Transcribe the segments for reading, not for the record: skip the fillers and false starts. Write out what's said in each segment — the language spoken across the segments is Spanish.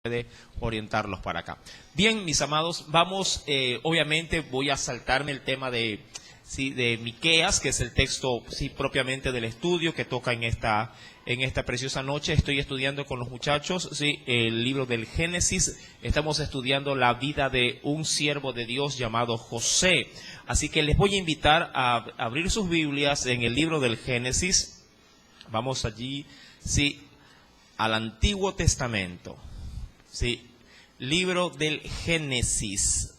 puede orientarlos para acá. Bien, mis amados, vamos, obviamente voy a saltarme el tema de Miqueas, que es el texto propiamente del estudio que toca en esta preciosa noche. Estoy estudiando con los muchachos el libro del Génesis. Estamos estudiando la vida de un siervo de Dios llamado José. Así que les voy a invitar a abrir sus Biblias en el libro del Génesis. Vamos allí, al Antiguo Testamento. Libro del Génesis.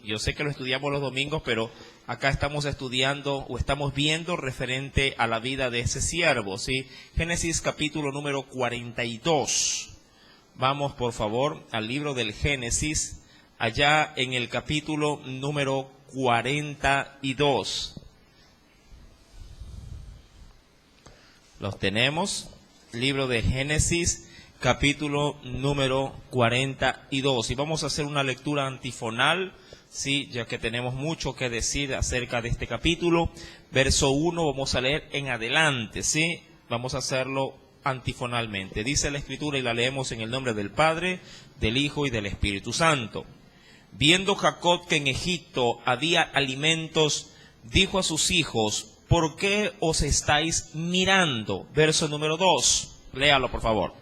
Yo sé que lo estudiamos los domingos, pero acá estamos estudiando o estamos viendo referente a la vida de ese siervo. Génesis capítulo número 42. Vamos por favor al libro del Génesis, allá en el capítulo número 42. Los tenemos, libro de Génesis, capítulo número 42. Y vamos a hacer una lectura antifonal, ya que tenemos mucho que decir acerca de este capítulo. Verso 1, vamos a leer en adelante, Vamos a hacerlo antifonalmente. Dice la Escritura y la leemos en el nombre del Padre, del Hijo y del Espíritu Santo. Viendo Jacob que en Egipto había alimentos, dijo a sus hijos: ¿por qué os estáis mirando? Verso número 2. Léalo, por favor.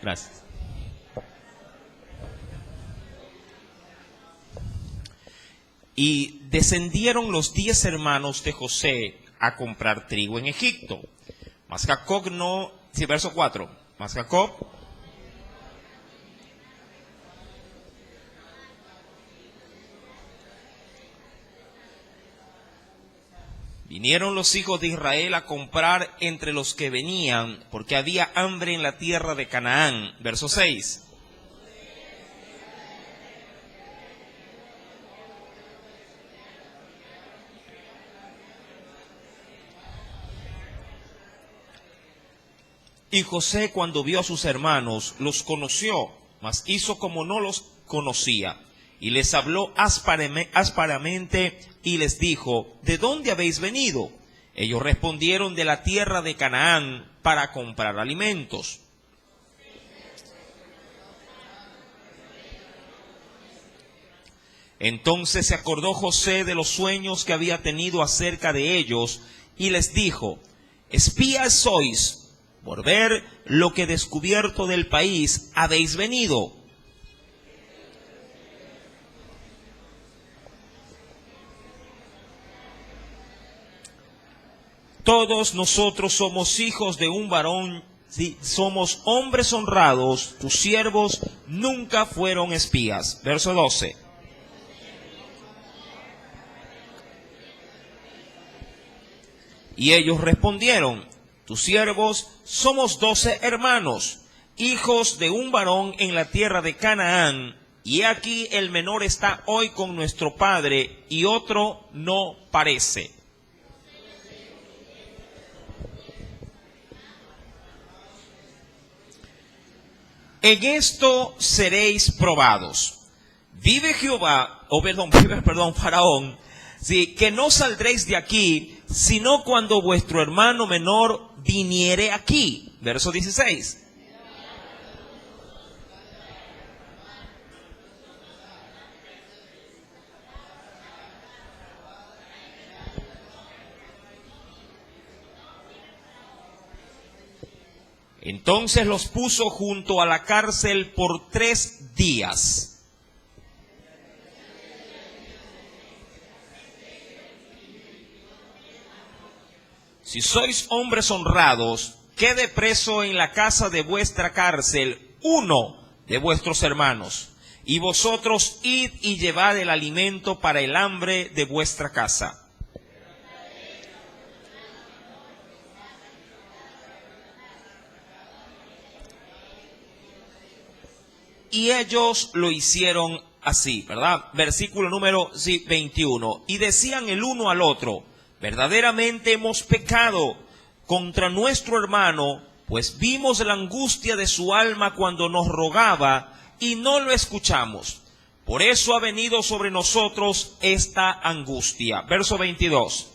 Gracias. Y descendieron los 10 hermanos de José a comprar trigo en Egipto. Mas Jacob no... verso 4. Mas Jacob... Vinieron los hijos de Israel a comprar entre los que venían, porque había hambre en la tierra de Canaán. Verso 6. Y José, cuando vio a sus hermanos, los conoció, mas hizo como no los conocía. Y les habló ásperamente y les dijo: ¿de dónde habéis venido? Ellos respondieron: de la tierra de Canaán, para comprar alimentos. Entonces se acordó José de los sueños que había tenido acerca de ellos, y les dijo: espías sois, por ver lo que descubierto del país habéis venido. Todos nosotros somos hijos de un varón, somos hombres honrados, tus siervos nunca fueron espías. Verso 12. Y ellos respondieron: tus siervos somos 12 hermanos, hijos de un varón en la tierra de Canaán, y aquí el menor está hoy con nuestro padre, y otro no parece. En esto seréis probados. Vive Faraón, que no saldréis de aquí, sino cuando vuestro hermano menor viniere aquí. Verso 16. Entonces los puso junto a la cárcel por 3 días. Si sois hombres honrados, quede preso en la casa de vuestra cárcel uno de vuestros hermanos, y vosotros id y llevad el alimento para el hambre de vuestra casa. Y ellos lo hicieron así, ¿verdad? Versículo número 21. Y decían el uno al otro: verdaderamente hemos pecado contra nuestro hermano, pues vimos la angustia de su alma cuando nos rogaba y no lo escuchamos. Por eso ha venido sobre nosotros esta angustia. Verso 22.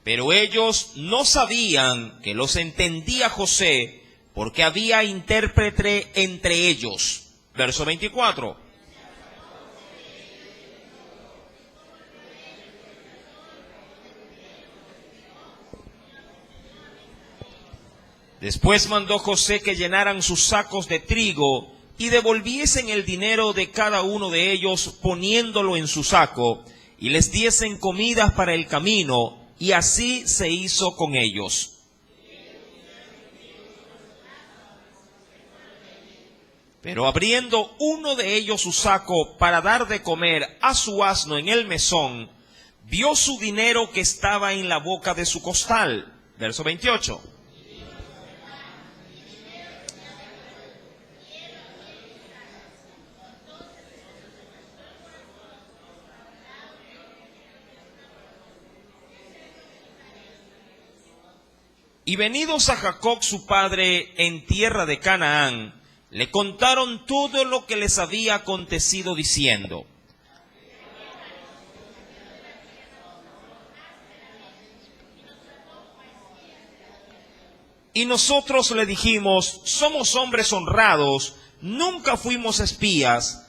Pero ellos no sabían que los entendía José, porque había intérprete entre ellos. Verso 24. Después mandó José que llenaran sus sacos de trigo y devolviesen el dinero de cada uno de ellos poniéndolo en su saco, y les diesen comidas para el camino, y así se hizo con ellos. Pero abriendo uno de ellos su saco para dar de comer a su asno en el mesón, vio su dinero que estaba en la boca de su costal. Verso 28. Y venidos a Jacob su padre en tierra de Canaán, le contaron todo lo que les había acontecido, diciendo: y nosotros le dijimos, somos hombres honrados, nunca fuimos espías.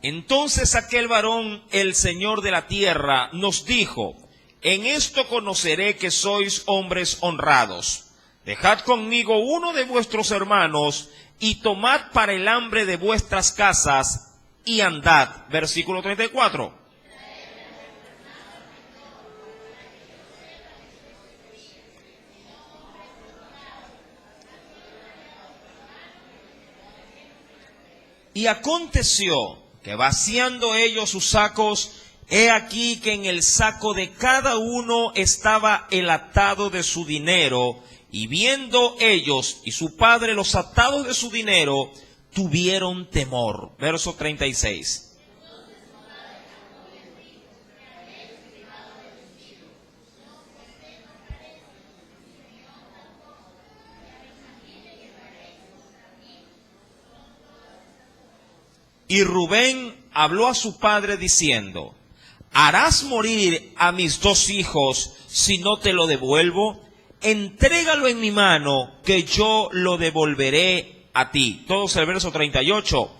Entonces aquel varón, el Señor de la tierra, nos dijo: en esto conoceré que sois hombres honrados. Dejad conmigo uno de vuestros hermanos, y tomad para el hambre de vuestras casas, y andad. Versículo 34. Y aconteció que vaciando ellos sus sacos, he aquí que en el saco de cada uno estaba el atado de su dinero, y viendo ellos y su padre los atados de su dinero, tuvieron temor. Verso 36. Y Rubén habló a su padre diciendo: ¿harás morir a mis dos hijos si no te lo devuelvo? Entrégalo en mi mano, que yo lo devolveré a ti. Todos el verso 38.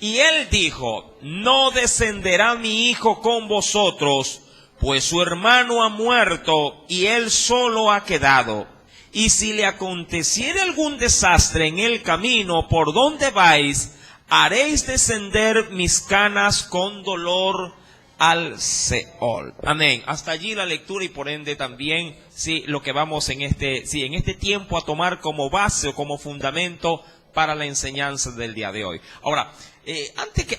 Y él dijo: no descenderá mi hijo con vosotros, pues su hermano ha muerto y él solo ha quedado. Y si le aconteciere algún desastre en el camino por donde vais, haréis descender mis canas con dolor al Seol. Amén. Hasta allí la lectura, y por ende también lo que vamos en este tiempo a tomar como base o como fundamento para la enseñanza del día de hoy. Ahora,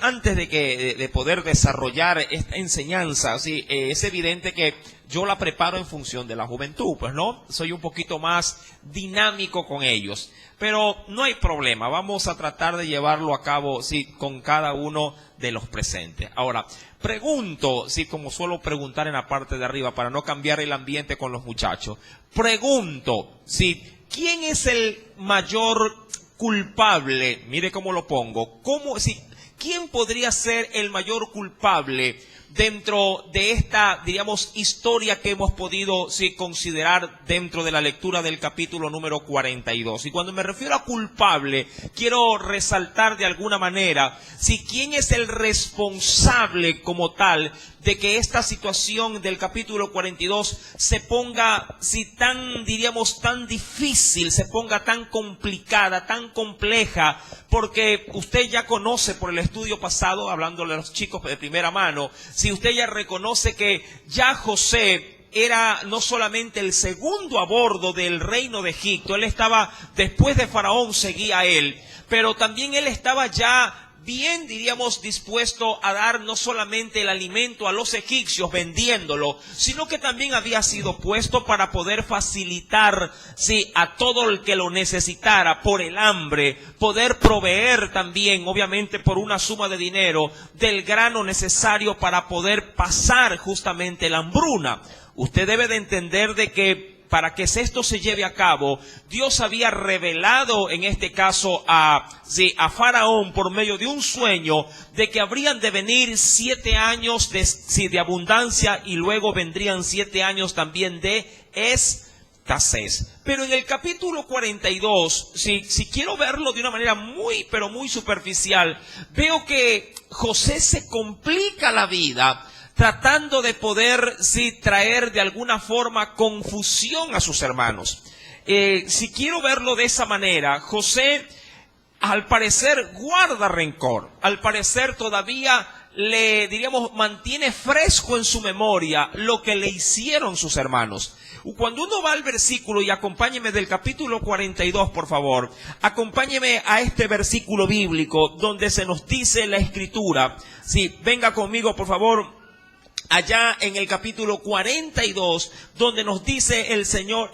antes de poder desarrollar esta enseñanza, es evidente que yo la preparo en función de la juventud, pues no, soy un poquito más dinámico con ellos. Pero no hay problema, vamos a tratar de llevarlo a cabo, con cada uno de los presentes. Ahora, pregunto, como suelo preguntar en la parte de arriba, para no cambiar el ambiente con los muchachos. Pregunto, ¿quién es el mayor culpable? Mire cómo lo pongo. ¿Quién podría ser el mayor culpable dentro de esta, diríamos, historia que hemos podido considerar dentro de la lectura del capítulo número 42? Y cuando me refiero a culpable, quiero resaltar de alguna manera, quién es el responsable como tal de que esta situación del capítulo 42 se ponga, tan difícil, se ponga tan complicada, tan compleja, porque usted ya conoce por el estudio pasado, hablándole a los chicos de primera mano, usted ya reconoce que ya José era no solamente el segundo a bordo del reino de Egipto, él estaba, después de Faraón seguía a él, pero también él estaba ya bien, dispuesto a dar no solamente el alimento a los egipcios vendiéndolo, sino que también había sido puesto para poder facilitar, a todo el que lo necesitara por el hambre, poder proveer también, obviamente por una suma de dinero, del grano necesario para poder pasar justamente la hambruna. Usted debe de entender de que para que esto se lleve a cabo, Dios había revelado en este caso a Faraón por medio de un sueño de que habrían de venir 7 años de abundancia y luego vendrían 7 años también de escasez. Pero en el capítulo 42, si quiero verlo de una manera pero muy superficial, veo que José se complica la vida tratando de poder traer de alguna forma confusión a sus hermanos. Si quiero verlo de esa manera, José al parecer guarda rencor, al parecer todavía mantiene fresco en su memoria lo que le hicieron sus hermanos. Cuando uno va al versículo, y acompáñeme del capítulo 42, por favor, acompáñeme a este versículo bíblico donde se nos dice la escritura. Venga conmigo, por favor, allá en el capítulo 42, donde nos dice el Señor,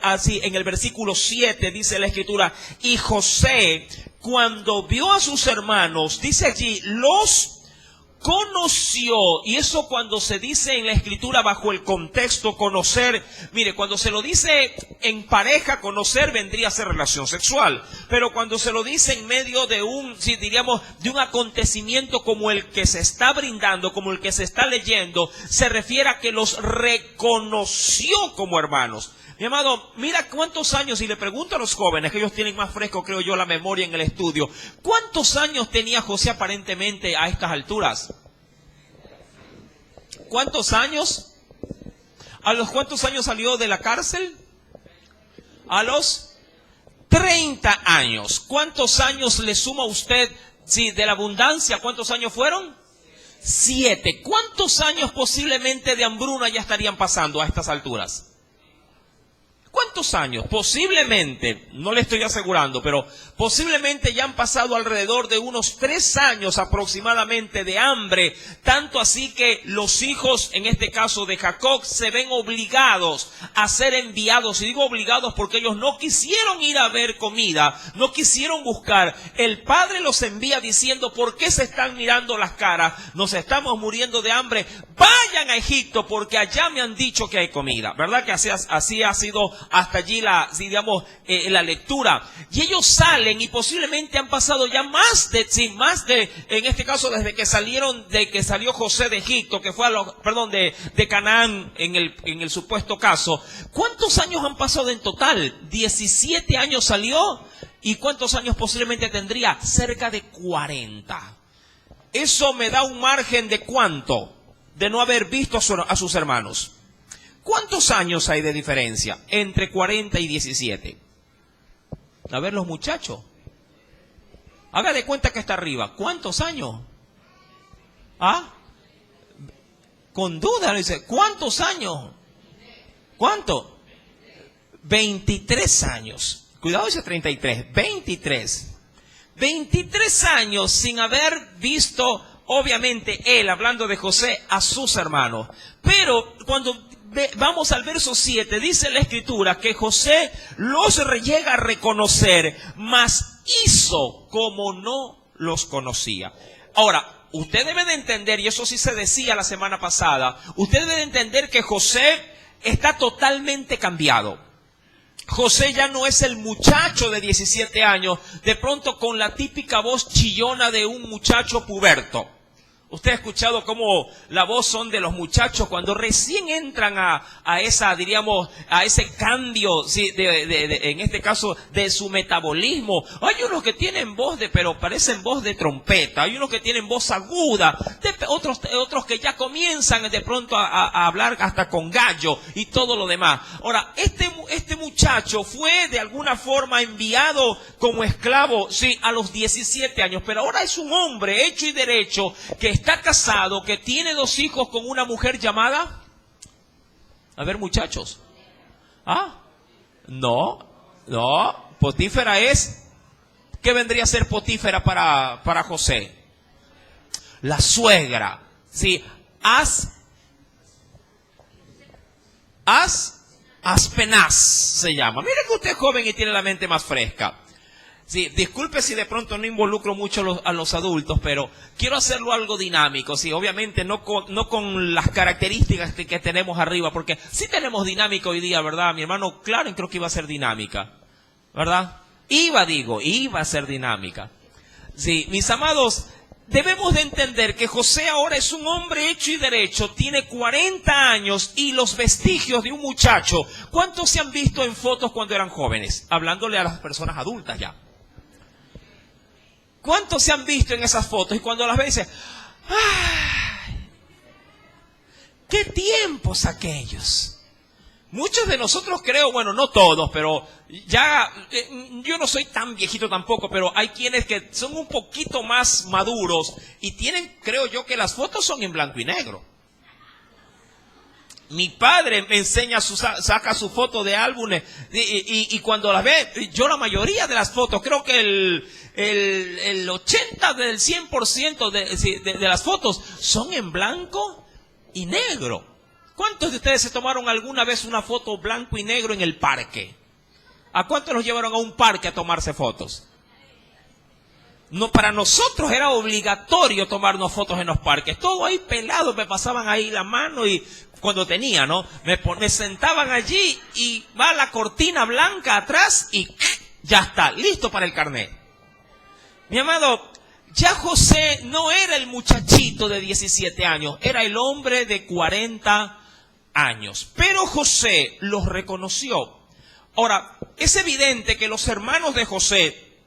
así en el versículo 7 dice la escritura: y José, cuando vio a sus hermanos, dice allí, los conoció. Y eso, cuando se dice en la escritura bajo el contexto conocer, mire, cuando se lo dice en pareja, conocer vendría a ser relación sexual, pero cuando se lo dice en medio de de un acontecimiento como el que se está brindando, como el que se está leyendo, se refiere a que los reconoció como hermanos. Mi amado, mira cuántos años, y le pregunto a los jóvenes, que ellos tienen más fresco, creo yo, la memoria en el estudio, ¿cuántos años tenía José aparentemente a estas alturas? ¿Cuántos años? ¿A los cuántos años salió de la cárcel? A los 30 años. ¿Cuántos años le suma usted, de la abundancia? ¿Cuántos años fueron? 7. ¿Cuántos años posiblemente de hambruna ya estarían pasando a estas alturas? ¿Cuántos años? Posiblemente, no le estoy asegurando, pero posiblemente ya han pasado alrededor de unos 3 años aproximadamente de hambre, tanto así que los hijos, en este caso de Jacob, se ven obligados a ser enviados. Y digo obligados porque ellos no quisieron ir a ver comida, no quisieron buscar. El padre los envía diciendo: ¿por qué se están mirando las caras? Nos estamos muriendo de hambre. Vayan a Egipto porque allá me han dicho que hay comida. ¿Verdad que así ha sido hasta allí la lectura? Y ellos salen y posiblemente han pasado ya más de, en este caso desde que salió José de Egipto, que fue de Canaán en el supuesto caso. ¿Cuántos años han pasado en total? 17 años salió. ¿Y cuántos años posiblemente tendría? Cerca de 40. Eso me da un margen de ¿cuánto? De no haber visto a sus hermanos. ¿Cuántos años hay de diferencia entre 40 y 17? A ver, los muchachos. Haga de cuenta que está arriba. ¿Cuántos años? ¿Ah? Con duda le dice, ¿cuántos años? ¿Cuánto? 23 años. Cuidado, dice 33. 23. 23 años sin haber visto, obviamente, él, hablando de José, a sus hermanos. Pero cuando vamos al verso 7, dice la escritura que José los llega a reconocer, mas hizo como no los conocía. Ahora, usted debe de entender, y eso sí se decía la semana pasada, usted debe de entender que José está totalmente cambiado. José ya no es el muchacho de 17 años, de pronto con la típica voz chillona de un muchacho puberto. Usted ha escuchado cómo la voz son de los muchachos cuando recién entran a ese cambio, en este caso, de su metabolismo. Hay unos que tienen voz pero parecen voz de trompeta. Hay unos que tienen voz aguda. Otros que ya comienzan de pronto a hablar hasta con gallo y todo lo demás. Ahora, este muchacho fue de alguna forma enviado como esclavo, a los 17 años. Pero ahora es un hombre hecho y derecho que está casado, que tiene 2 hijos con una mujer llamada, a ver muchachos, Potífera es, ¿qué vendría a ser Potífera para José? La suegra, Aspenaz se llama. Mire que usted es joven y tiene la mente más fresca. Sí, disculpe si de pronto no involucro mucho a los adultos, pero quiero hacerlo algo dinámico, sí, obviamente no con las características que tenemos arriba, porque sí tenemos dinámica hoy día, ¿verdad? Mi hermano Claren creo que iba a ser dinámica, ¿verdad? Iba a ser dinámica. Sí, mis amados, debemos de entender que José ahora es un hombre hecho y derecho, tiene 40 años y los vestigios de un muchacho. ¿Cuántos se han visto en fotos cuando eran jóvenes? Hablándole a las personas adultas ya. ¿Cuántos se han visto en esas fotos? Y cuando las ves, ¡ay! ¡Qué tiempos aquellos! Muchos de nosotros creo, bueno, no todos, pero ya, yo no soy tan viejito tampoco, pero hay quienes que son un poquito más maduros y tienen, creo yo, que las fotos son en blanco y negro. Mi padre me enseña, saca su foto de álbumes y cuando las ve, yo la mayoría de las fotos, creo que el 80 del 100% de las fotos son en blanco y negro. ¿Cuántos de ustedes se tomaron alguna vez una foto blanco y negro en el parque? ¿A cuántos los llevaron a un parque a tomarse fotos? No, para nosotros era obligatorio tomarnos fotos en los parques. Todo ahí pelado, me pasaban ahí la mano y cuando tenía, ¿no? Me sentaban allí y va la cortina blanca atrás y ya está, listo para el carnet. Mi amado, ya José no era el muchachito de 17 años, era el hombre de 40 años. Pero José los reconoció. Ahora, es evidente que los hermanos de José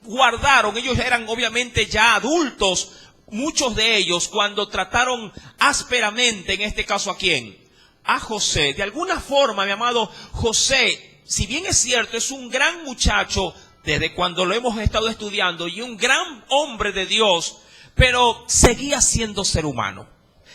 guardaron, ellos eran obviamente ya adultos, muchos de ellos, cuando trataron ásperamente, en este caso ¿a quién? A José. De alguna forma, mi amado, José, si bien es cierto, es un gran muchacho desde cuando lo hemos estado estudiando y un gran hombre de Dios, pero seguía siendo ser humano,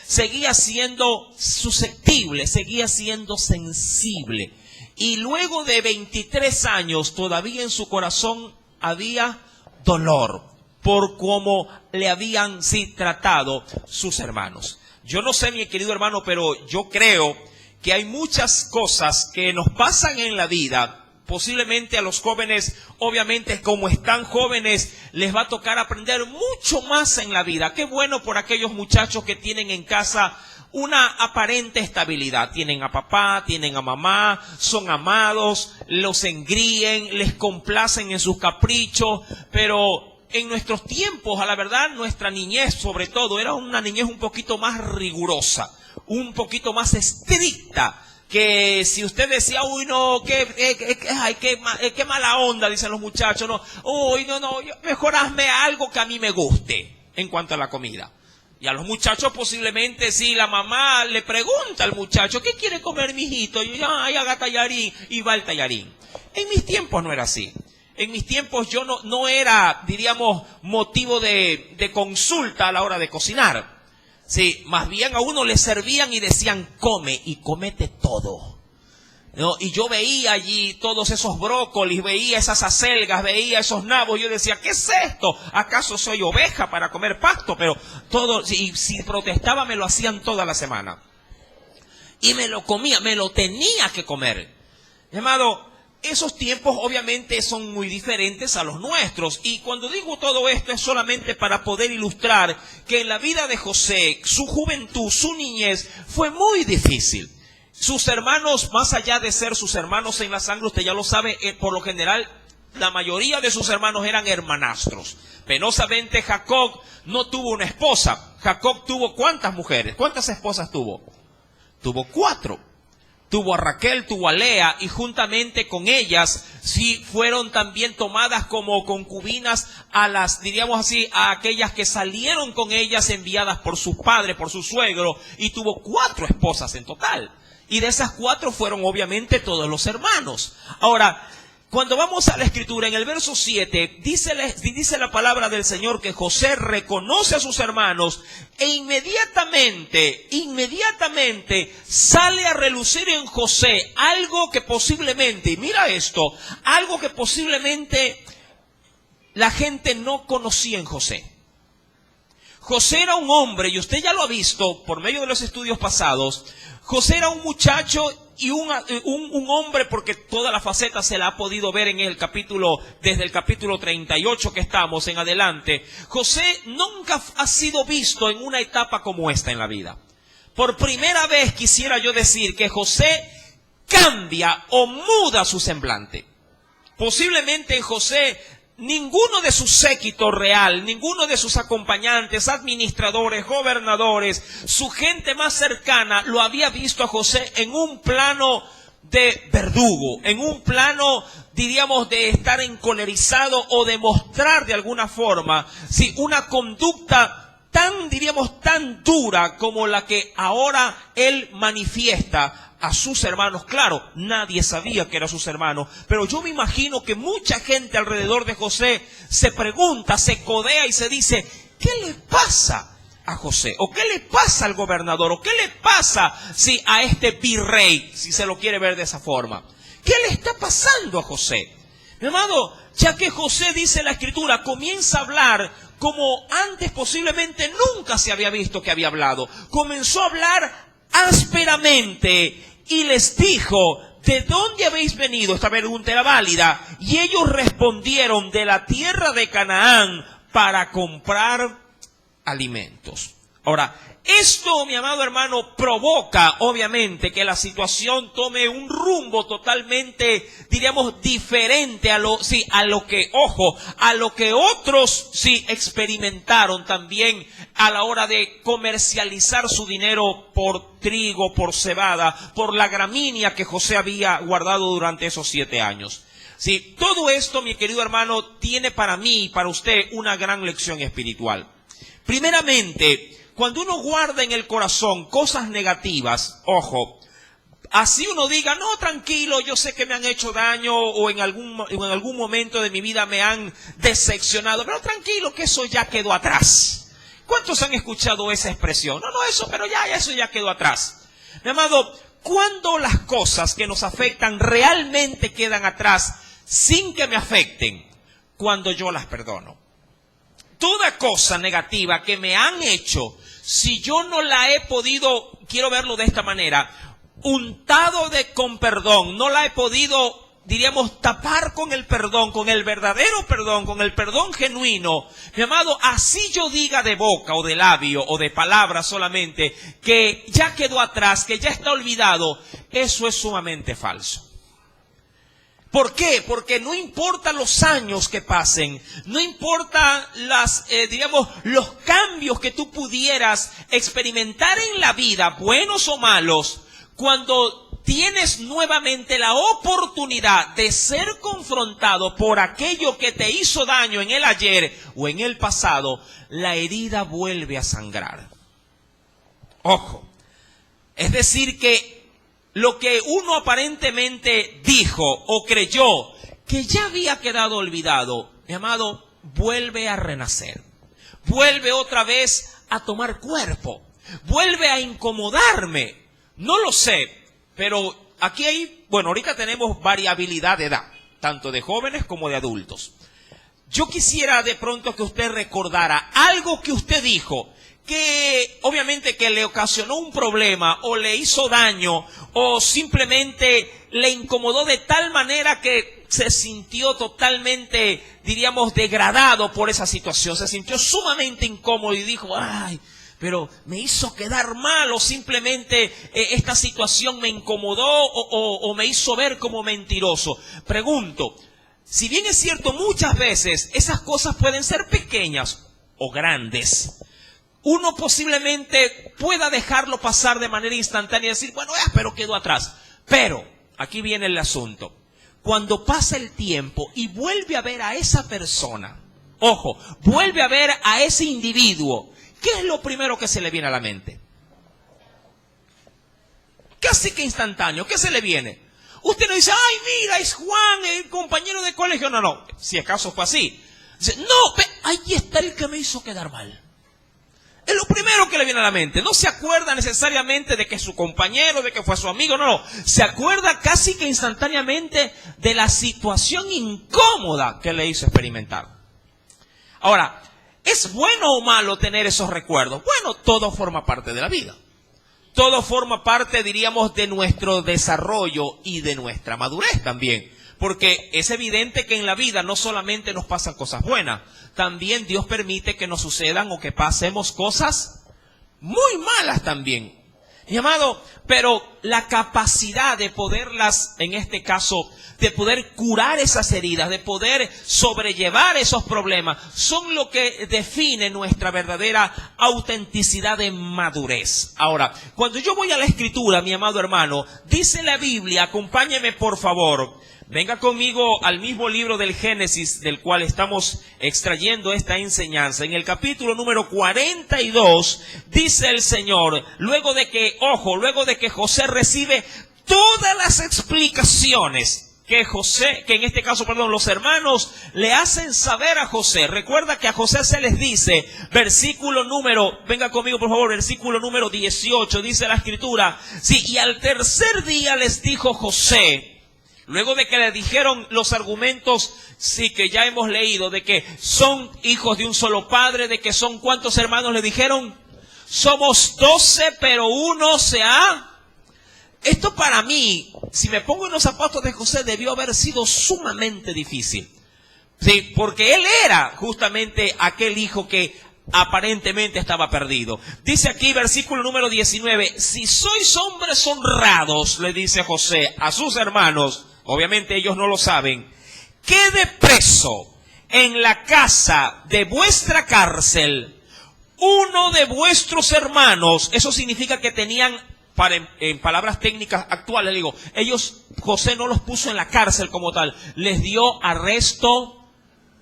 seguía siendo susceptible, seguía siendo sensible. Y luego de 23 años, todavía en su corazón había dolor por cómo le habían tratado sus hermanos. Yo no sé, mi querido hermano, pero yo creo que hay muchas cosas que nos pasan en la vida. Posiblemente a los jóvenes, obviamente como están jóvenes, les va a tocar aprender mucho más en la vida. Qué bueno por aquellos muchachos que tienen en casa una aparente estabilidad. Tienen a papá, tienen a mamá, son amados, los engríen, les complacen en sus caprichos, pero en nuestros tiempos, a la verdad, nuestra niñez sobre todo, era una niñez un poquito más rigurosa, un poquito más estricta, que si usted decía, uy, no, qué mala onda, dicen los muchachos, no, uy, no, mejor hazme algo que a mí me guste, en cuanto a la comida. Y a los muchachos posiblemente, si la mamá le pregunta al muchacho, ¿qué quiere comer mi hijito? Y yo, ay, haga tallarín, y va el tallarín. En mis tiempos no era así. En mis tiempos yo no era, diríamos, motivo de consulta a la hora de cocinar. Sí, más bien a uno le servían y decían, come y comete todo. ¿No? Y yo veía allí todos esos brócolis, veía esas acelgas, veía esos nabos, y yo decía, ¿qué es esto? ¿Acaso soy oveja para comer pasto? Pero todo, y si protestaba me lo hacían toda la semana. Y me lo comía, me lo tenía que comer. Amado, esos tiempos obviamente son muy diferentes a los nuestros. Y cuando digo todo esto es solamente para poder ilustrar que en la vida de José, su juventud, su niñez, fue muy difícil. Sus hermanos, más allá de ser sus hermanos en la sangre, usted ya lo sabe, por lo general, la mayoría de sus hermanos eran hermanastros. Penosamente Jacob no tuvo una esposa. Jacob tuvo ¿cuántas mujeres? ¿Cuántas esposas tuvo? Tuvo 4. Tuvo a Raquel, tuvo a Lea, y juntamente con ellas sí fueron también tomadas como concubinas a las, diríamos así, a aquellas que salieron con ellas enviadas por sus padres, por su suegro, y tuvo 4 esposas en total. Y de esas 4 fueron obviamente todos los hermanos. Ahora, cuando vamos a la escritura, en el verso 7, dice la palabra del Señor que José reconoce a sus hermanos e inmediatamente sale a relucir en José algo que posiblemente, y mira esto, algo que posiblemente la gente no conocía en José. José era un hombre, y usted ya lo ha visto por medio de los estudios pasados, José era un muchacho y un hombre, porque toda la faceta se la ha podido ver en el capítulo, desde el capítulo 38 que estamos en adelante. José nunca ha sido visto en una etapa como esta en la vida. Por primera vez quisiera yo decir que José cambia o muda su semblante. Posiblemente en José ninguno de sus séquito real, ninguno de sus acompañantes, administradores, gobernadores, su gente más cercana lo había visto a José en un plano de verdugo, en un plano, diríamos, de estar encolerizado o de mostrar de alguna forma, sí, una conducta tan, diríamos, tan dura como la que ahora él manifiesta a sus hermanos. Claro, nadie sabía que eran sus hermanos, pero yo me imagino que mucha gente alrededor de José se pregunta, se codea y se dice, ¿qué le pasa a José? ¿O qué le pasa al gobernador? ¿O qué le pasa a este virrey, si se lo quiere ver de esa forma? ¿Qué le está pasando a José? Mi amado, ya que José, dice la Escritura, comienza a hablar como antes posiblemente nunca se había visto que había hablado. Comenzó a hablar ásperamente y les dijo, ¿de dónde habéis venido? Esta pregunta era válida. Y ellos respondieron, de la tierra de Canaán, para comprar alimentos. Ahora, esto, mi amado hermano, provoca obviamente que la situación tome un rumbo totalmente, diríamos, diferente a lo que otros experimentaron también a la hora de comercializar su dinero por trigo, por cebada, por la gramínea que José había guardado durante esos 7 años. Sí, todo esto, mi querido hermano, tiene para mí y para usted una gran lección espiritual. Primeramente, cuando uno guarda en el corazón cosas negativas, ojo, así uno diga, no, tranquilo, yo sé que me han hecho daño o en algún momento de mi vida me han decepcionado, pero tranquilo que eso ya quedó atrás. ¿Cuántos han escuchado esa expresión? No, eso, pero eso ya quedó atrás. Mi amado, ¿cuándo las cosas que nos afectan realmente quedan atrás sin que me afecten? Cuando yo las perdono. Toda cosa negativa que me han hecho, si yo no la he podido, quiero verlo de esta manera, untado con perdón, no la he podido, diríamos, tapar con el perdón, con el verdadero perdón, con el perdón genuino, mi amado, así yo diga de boca o de labio o de palabra solamente, que ya quedó atrás, que ya está olvidado, eso es sumamente falso. ¿Por qué? Porque no importa los años que pasen, no importa los cambios que tú pudieras experimentar en la vida, buenos o malos, cuando tienes nuevamente la oportunidad de ser confrontado por aquello que te hizo daño en el ayer o en el pasado, la herida vuelve a sangrar. Ojo, es decir que lo que uno aparentemente dijo o creyó que ya había quedado olvidado, mi amado, vuelve a renacer. Vuelve otra vez a tomar cuerpo. Vuelve a incomodarme. No lo sé, pero aquí ahorita tenemos variabilidad de edad, tanto de jóvenes como de adultos. Yo quisiera de pronto que usted recordara algo que usted dijo, que obviamente que le ocasionó un problema o le hizo daño o simplemente le incomodó de tal manera que se sintió totalmente, diríamos, degradado por esa situación. Se sintió sumamente incómodo y dijo, ay, pero me hizo quedar mal o simplemente esta situación me incomodó o me hizo ver como mentiroso. Pregunto, si bien es cierto, muchas veces esas cosas pueden ser pequeñas o grandes, uno posiblemente pueda dejarlo pasar de manera instantánea y decir, bueno, pero quedó atrás. Pero, aquí viene el asunto. Cuando pasa el tiempo y vuelve a ver a esa persona, ojo, vuelve a ver a ese individuo, ¿qué es lo primero que se le viene a la mente? Casi que instantáneo, ¿qué se le viene? Usted no dice, ay, mira, es Juan, el compañero de colegio. No, si acaso fue así. Dice, no, ahí está el que me hizo quedar mal. Es lo primero que le viene a la mente. No se acuerda necesariamente de que es su compañero, de que fue su amigo, no. Se acuerda casi que instantáneamente de la situación incómoda que le hizo experimentar. Ahora, ¿es bueno o malo tener esos recuerdos? Bueno, todo forma parte de la vida. todo forma parte, diríamos, de nuestro desarrollo y de nuestra madurez también. Porque es evidente que en la vida no solamente nos pasan cosas buenas, también Dios permite que nos sucedan o que pasemos cosas muy malas también. Mi amado, pero la capacidad de poderlas, en este caso, de poder curar esas heridas, de poder sobrellevar esos problemas, son lo que define nuestra verdadera autenticidad de madurez. Ahora, cuando yo voy a la Escritura, mi amado hermano, dice la Biblia, acompáñeme por favor, venga conmigo al mismo libro del Génesis, del cual estamos extrayendo esta enseñanza. En el capítulo número 42, dice el Señor, luego de que José recibe todas las explicaciones que en este caso, los hermanos le hacen saber a José. Recuerda que a José se les dice, venga conmigo por favor, versículo número 18, dice la Escritura, sí, y al tercer día les dijo José, luego de que le dijeron los argumentos, sí, que ya hemos leído, de que son hijos de un solo padre, de que son, ¿cuántos hermanos le dijeron? Somos 12, pero uno se ha... Esto para mí, si me pongo en los zapatos de José, debió haber sido sumamente difícil. Sí, porque él era justamente aquel hijo que aparentemente estaba perdido. Dice aquí, versículo número 19, si sois hombres honrados, le dice José a sus hermanos, obviamente ellos no lo saben, quede preso en la casa de vuestra cárcel uno de vuestros hermanos. Eso significa que tenían, en palabras técnicas actuales, digo, José no los puso en la cárcel como tal, les dio arresto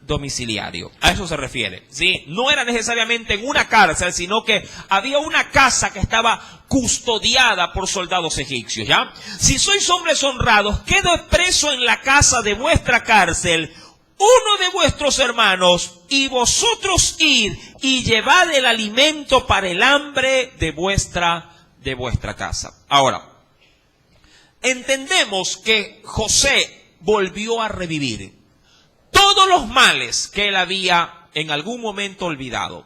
domiciliario. A eso se refiere, ¿sí? No era necesariamente en una cárcel, sino que había una casa que estaba custodiada por soldados egipcios, ¿ya? Si sois hombres honrados, quedo preso en la casa de vuestra cárcel uno de vuestros hermanos, y vosotros id y llevad el alimento para el hambre de vuestra casa. Ahora, entendemos que José volvió a revivir todos los males que él había en algún momento olvidado.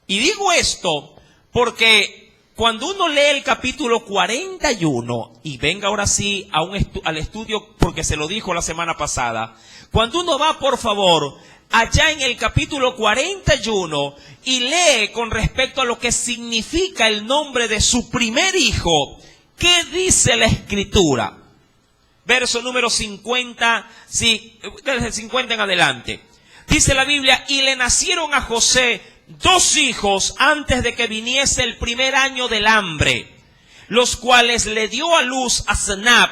Y digo esto porque cuando uno lee el capítulo 41, y venga ahora sí al estudio, porque se lo dijo la semana pasada, cuando uno va, por favor, allá en el capítulo 41 y lee con respecto a lo que significa el nombre de su primer hijo, ¿qué dice la Escritura? Verso número 50, sí, desde el 50 en adelante. Dice la Biblia, y le nacieron a José 2 hijos antes de que viniese el primer año del hambre, los cuales le dio a luz a Senab,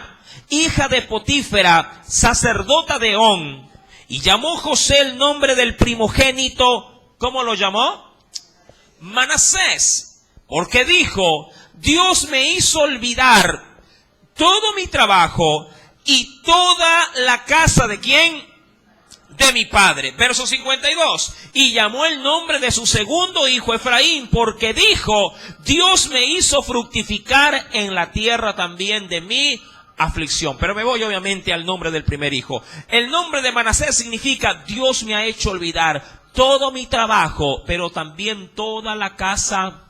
hija de Potífera, sacerdota de On, y llamó José el nombre del primogénito, ¿cómo lo llamó? Manasés, porque dijo, Dios me hizo olvidar todo mi trabajo y toda la casa de ¿quién? De mi padre. Verso 52. Y llamó el nombre de su segundo hijo Efraín, porque dijo, Dios me hizo fructificar en la tierra también de mi aflicción. Pero me voy obviamente al nombre del primer hijo. El nombre de Manasés significa, Dios me ha hecho olvidar todo mi trabajo, pero también toda la casa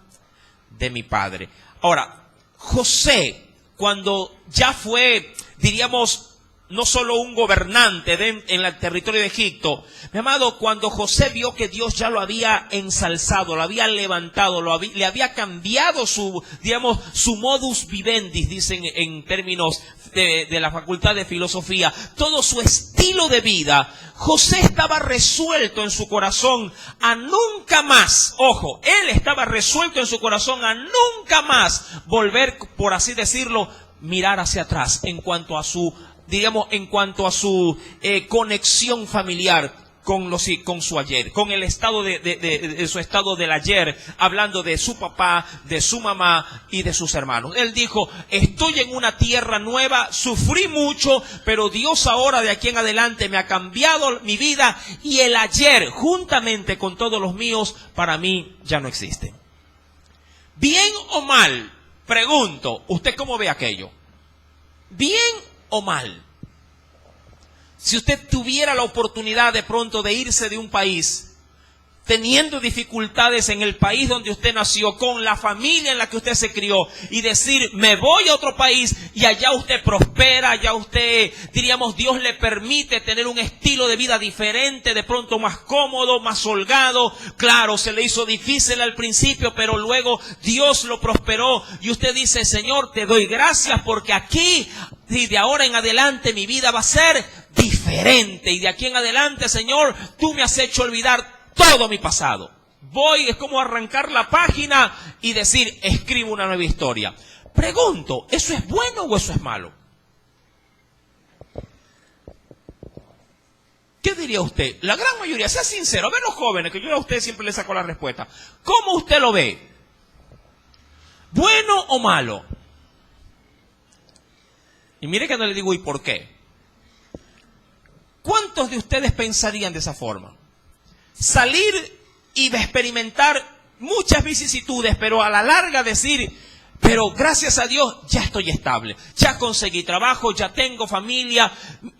de mi padre. Ahora, José, cuando ya fue, diríamos, no solo un gobernante en el territorio de Egipto, mi amado, cuando José vio que Dios ya lo había ensalzado, lo había levantado, le había cambiado su modus vivendi, dicen en términos de la facultad de filosofía, todo su estilo de vida, José estaba resuelto en su corazón a nunca más, ojo, él estaba resuelto en su corazón a nunca más volver, por así decirlo, mirar hacia atrás en cuanto a su conexión familiar con su ayer, con el estado de su estado del ayer, hablando de su papá, de su mamá y de sus hermanos. Él dijo, estoy en una tierra nueva, sufrí mucho, pero Dios ahora de aquí en adelante me ha cambiado mi vida, y el ayer, juntamente con todos los míos, para mí ya no existe. Bien o mal, pregunto, ¿usted cómo ve aquello? ¿Bien o mal? Si usted tuviera la oportunidad de pronto de irse de un país, teniendo dificultades en el país donde usted nació, con la familia en la que usted se crió, y decir, me voy a otro país y allá usted prospera, allá usted, diríamos, Dios le permite tener un estilo de vida diferente, de pronto más cómodo, más holgado. Claro, se le hizo difícil al principio, pero luego Dios lo prosperó y usted dice, Señor, te doy gracias porque aquí y de ahora en adelante mi vida va a ser diferente, y de aquí en adelante, Señor, tú me has hecho olvidar todo mi pasado. Es como arrancar la página y decir, escribo una nueva historia. Pregunto, ¿eso es bueno o eso es malo? ¿Qué diría usted? La gran mayoría, sea sincero, a ver los jóvenes, que yo a usted siempre les saco la respuesta. ¿Cómo usted lo ve? ¿Bueno o malo? Y mire que no le digo, ¿y por qué? ¿Cuántos de ustedes pensarían de esa forma? Salir y experimentar muchas vicisitudes, pero a la larga decir, pero gracias a Dios ya estoy estable, ya conseguí trabajo, ya tengo familia,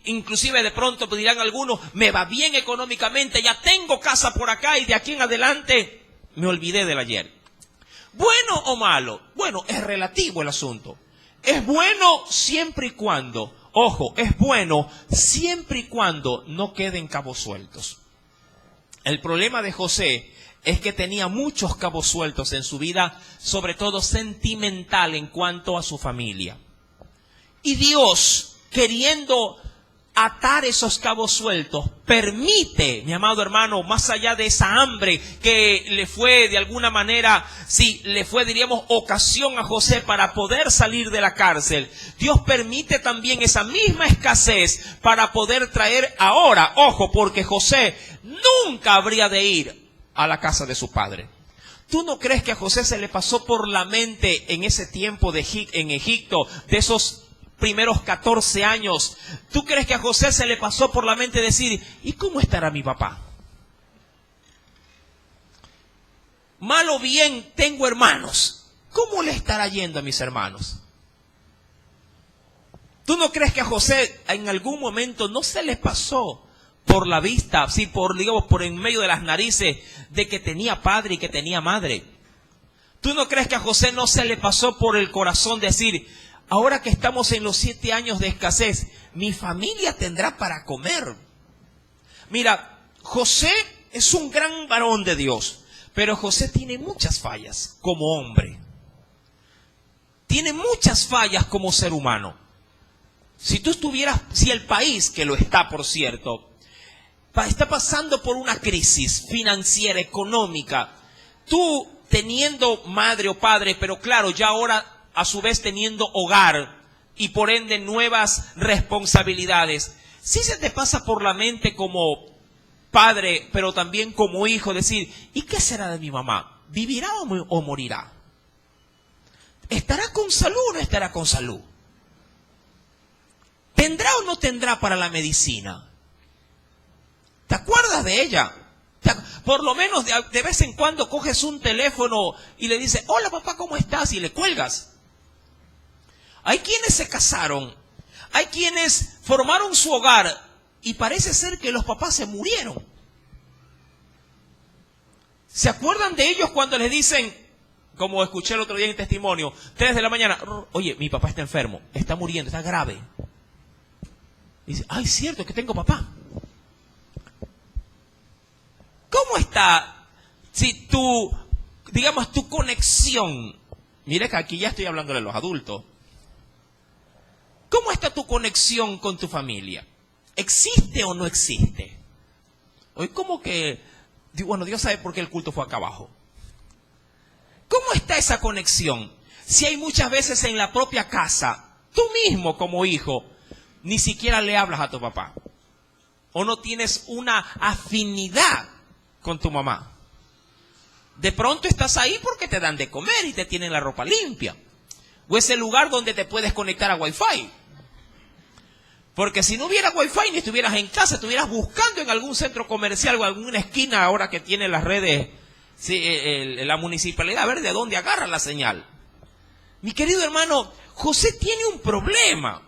inclusive de pronto dirán algunos, me va bien económicamente, ya tengo casa por acá y de aquí en adelante me olvidé del ayer. ¿Bueno o malo? Bueno, es relativo el asunto. Es bueno siempre y cuando, ojo, es bueno siempre y cuando no queden cabos sueltos. El problema de José es que tenía muchos cabos sueltos en su vida, sobre todo sentimental en cuanto a su familia. Y Dios, queriendo atar esos cabos sueltos, permite, mi amado hermano, más allá de esa hambre que le fue de alguna manera, sí, le fue, diríamos, ocasión a José para poder salir de la cárcel. Dios permite también esa misma escasez para poder traer ahora, ojo, porque José nunca habría de ir a la casa de su padre. ¿Tú no crees que a José se le pasó por la mente en ese tiempo en Egipto, de esos primeros 14 años? ¿Tú crees que a José se le pasó por la mente decir, ¿y cómo estará mi papá? Mal o bien, tengo hermanos. ¿Cómo le estará yendo a mis hermanos? ¿Tú no crees que a José en algún momento no se le pasó por la vista, sí, digamos, por en medio de las narices, de que tenía padre y que tenía madre? ¿Tú no crees que a José no se le pasó por el corazón decir, ahora que estamos en los 7 años de escasez, mi familia tendrá para comer? Mira, José es un gran varón de Dios, pero José tiene muchas fallas como hombre. Tiene muchas fallas como ser humano. Si el país, que lo está por cierto, está pasando por una crisis financiera, económica, tú teniendo madre o padre, pero claro, ya ahora a su vez teniendo hogar y por ende nuevas responsabilidades, si se te pasa por la mente como padre, pero también como hijo, decir, ¿y qué será de mi mamá? ¿Vivirá o morirá? ¿Estará con salud o no estará con salud? ¿Tendrá o no tendrá para la medicina? ¿Te acuerdas de ella? Por lo menos de vez en cuando coges un teléfono y le dices, hola papá, ¿cómo estás? Y le cuelgas. Hay quienes se casaron, hay quienes formaron su hogar y parece ser que los papás se murieron. ¿Se acuerdan de ellos cuando les dicen, como escuché el otro día en testimonio, 3 de la mañana, oye, mi papá está enfermo, está muriendo, está grave? Y dice, ay, cierto, es que tengo papá. ¿Cómo está si tu conexión? Mira que aquí ya estoy hablando de los adultos. ¿Cómo está tu conexión con tu familia? ¿Existe o no existe? Hoy como que, bueno, Dios sabe por qué el culto fue acá abajo. ¿Cómo está esa conexión? Si hay muchas veces en la propia casa, tú mismo como hijo, ni siquiera le hablas a tu papá. O no tienes una afinidad con tu mamá. De pronto estás ahí porque te dan de comer y te tienen la ropa limpia. O es el lugar donde te puedes conectar a Wi-Fi. Porque si no hubiera Wi-Fi ni estuvieras en casa, estuvieras buscando en algún centro comercial o alguna esquina ahora que tiene las redes, sí, la municipalidad, a ver de dónde agarra la señal. Mi querido hermano, José tiene un problema.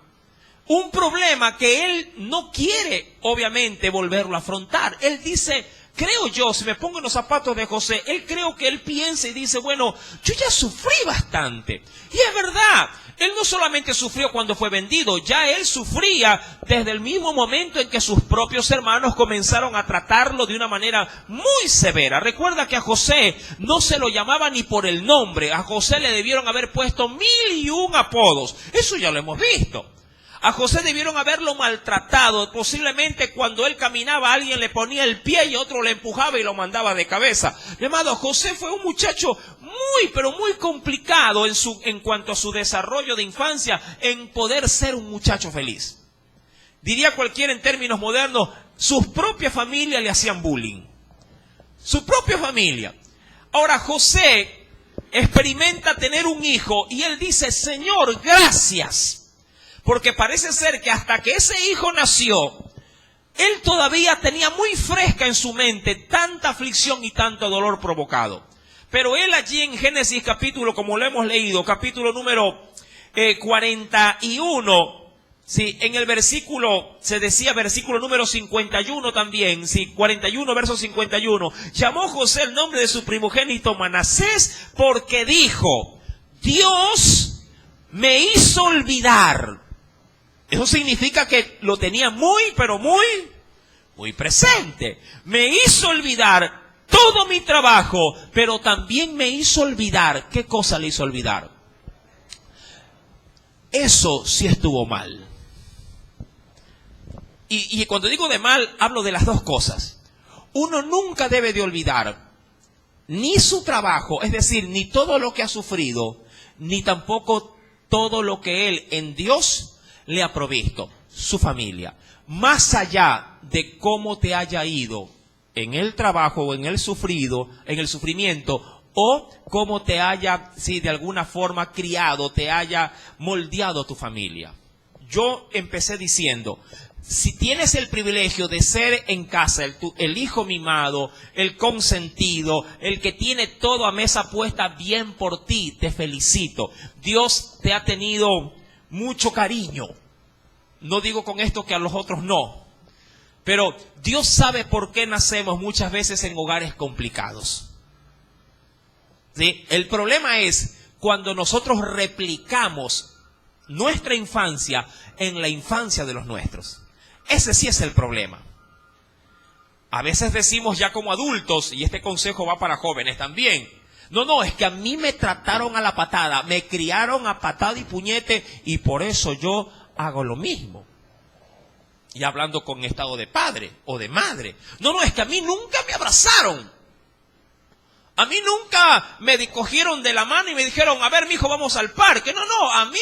Un problema que él no quiere, obviamente, volverlo a afrontar. Él dice, Creo yo, si me pongo en los zapatos de José, creo que él piensa y dice, bueno, yo ya sufrí bastante. Y es verdad, él no solamente sufrió cuando fue vendido, ya él sufría desde el mismo momento en que sus propios hermanos comenzaron a tratarlo de una manera muy severa. Recuerda que a José no se lo llamaba ni por el nombre, a José le debieron haber puesto 1001 apodos, eso ya lo hemos visto. A José debieron haberlo maltratado. Posiblemente cuando él caminaba alguien le ponía el pie y otro le empujaba y lo mandaba de cabeza. Mi amado, José fue un muchacho pero muy complicado en cuanto a su desarrollo de infancia, en poder ser un muchacho feliz. Diría cualquiera en términos modernos, sus propias familias le hacían bullying. Su propia familia. Ahora José experimenta tener un hijo y él dice, Señor, gracias. Porque parece ser que hasta que ese hijo nació, él todavía tenía muy fresca en su mente tanta aflicción y tanto dolor provocado. Pero él allí en Génesis capítulo, como lo hemos leído, capítulo número 41, sí, en el versículo, se decía versículo número 51 también, sí, 41 verso 51, llamó José el nombre de su primogénito Manasés porque dijo, Dios me hizo olvidar. Eso significa que lo tenía pero muy presente. Me hizo olvidar todo mi trabajo, pero también me hizo olvidar. ¿Qué cosa le hizo olvidar? Eso sí estuvo mal. Y cuando digo de mal, hablo de las dos cosas. Uno nunca debe de olvidar ni su trabajo, es decir, ni todo lo que ha sufrido, ni tampoco todo lo que él en Dios le ha provisto, su familia. Más allá de cómo te haya ido en el trabajo o en el sufrimiento, o cómo te haya, si de alguna forma criado, te haya moldeado tu familia. Yo empecé diciendo, si tienes el privilegio de ser en casa el hijo mimado, el consentido, el que tiene todo a mesa puesta bien por ti, te felicito. Dios te ha tenido mucho cariño. No digo con esto que a los otros no. Pero Dios sabe por qué nacemos muchas veces en hogares complicados. ¿Sí? El problema es cuando nosotros replicamos nuestra infancia en la infancia de los nuestros. Ese sí es el problema. A veces decimos ya como adultos, y este consejo va para jóvenes también, no, es que a mí me trataron a la patada, me criaron a patada y puñete, y por eso yo hago lo mismo. Y hablando con estado de padre o de madre. No, es que a mí nunca me abrazaron. A mí nunca me cogieron de la mano y me dijeron, a ver, mijo, vamos al parque. No, a mí,